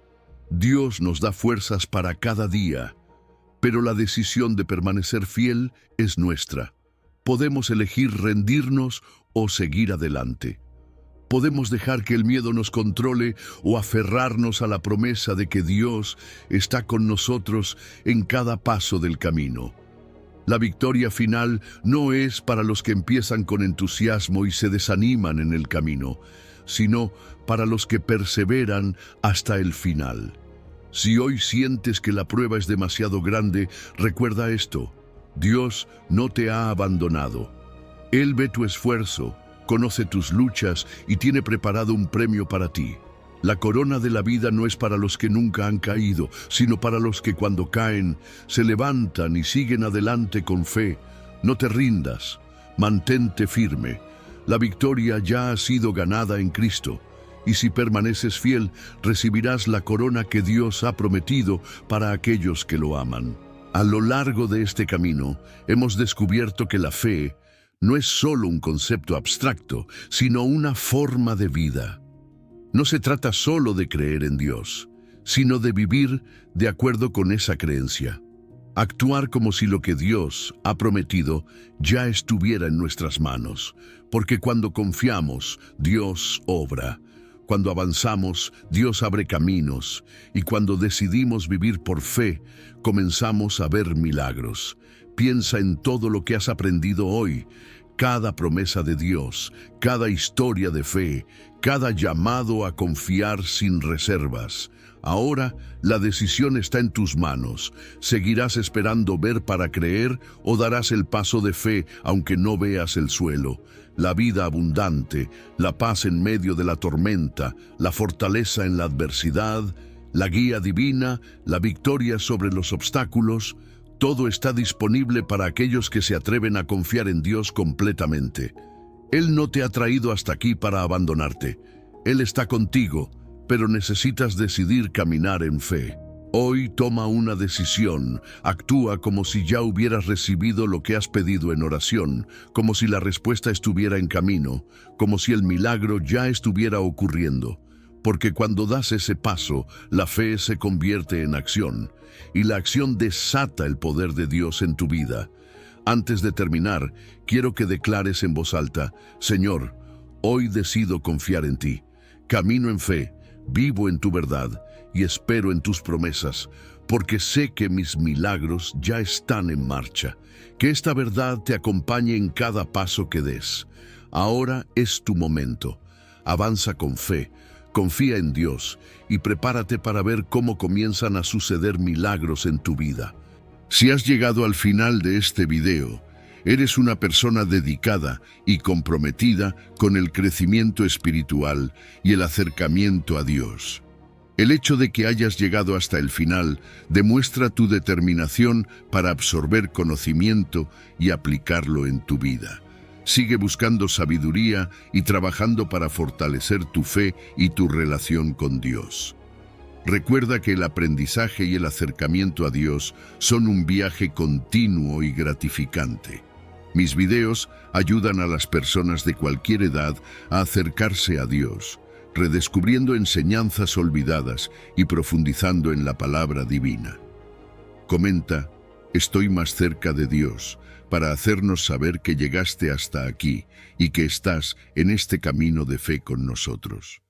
[SPEAKER 1] Dios nos da fuerzas para cada día, pero la decisión de permanecer fiel es nuestra. Podemos elegir rendirnos o seguir adelante. Podemos dejar que el miedo nos controle o aferrarnos a la promesa de que Dios está con nosotros en cada paso del camino. La victoria final no es para los que empiezan con entusiasmo y se desaniman en el camino, sino para los que perseveran hasta el final. Si hoy sientes que la prueba es demasiado grande, recuerda esto: Dios no te ha abandonado. Él ve tu esfuerzo, conoce tus luchas y tiene preparado un premio para ti. La corona de la vida no es para los que nunca han caído, sino para los que cuando caen se levantan y siguen adelante con fe. No te rindas, mantente firme. La victoria ya ha sido ganada en Cristo, y si permaneces fiel, recibirás la corona que Dios ha prometido para aquellos que lo aman. A lo largo de este camino, hemos descubierto que la fe no es solo un concepto abstracto, sino una forma de vida. No se trata solo de creer en Dios, sino de vivir de acuerdo con esa creencia. Actuar como si lo que Dios ha prometido ya estuviera en nuestras manos, porque cuando confiamos, Dios obra. Cuando avanzamos, Dios abre caminos, y cuando decidimos vivir por fe, comenzamos a ver milagros. Piensa en todo lo que has aprendido hoy. cada promesa de Dios, cada historia de fe, cada llamado a confiar sin reservas. Ahora la decisión está en tus manos. ¿Seguirás esperando ver para creer o darás el paso de fe aunque no veas el suelo? La vida abundante, la paz en medio de la tormenta, la fortaleza en la adversidad, la guía divina, la victoria sobre los obstáculos, todo está disponible para aquellos que se atreven a confiar en Dios completamente. Él no te ha traído hasta aquí para abandonarte. Él está contigo, pero necesitas decidir caminar en fe. Hoy toma una decisión, actúa como si ya hubieras recibido lo que has pedido en oración, como si la respuesta estuviera en camino, como si el milagro ya estuviera ocurriendo. Porque cuando das ese paso, la fe se convierte en acción, y la acción desata el poder de Dios en tu vida. Antes de terminar, quiero que declares en voz alta: Señor, hoy decido confiar en ti. Camino en fe, vivo en tu verdad y espero en tus promesas, porque sé que mis milagros ya están en marcha. Que esta verdad te acompañe en cada paso que des. Ahora es tu momento. Avanza con fe, confía en Dios y prepárate para ver cómo comienzan a suceder milagros en tu vida. Si has llegado al final de este video, eres una persona dedicada y comprometida con el crecimiento espiritual y el acercamiento a Dios. El hecho de que hayas llegado hasta el final demuestra tu determinación para absorber conocimiento y aplicarlo en tu vida. Sigue buscando sabiduría y trabajando para fortalecer tu fe y tu relación con Dios. Recuerda que el aprendizaje y el acercamiento a Dios son un viaje continuo y gratificante. Mis videos ayudan a las personas de cualquier edad a acercarse a Dios, redescubriendo enseñanzas olvidadas y profundizando en la palabra divina. Comenta: estoy más cerca de Dios, para hacernos saber que llegaste hasta aquí y que estás en este camino de fe con nosotros.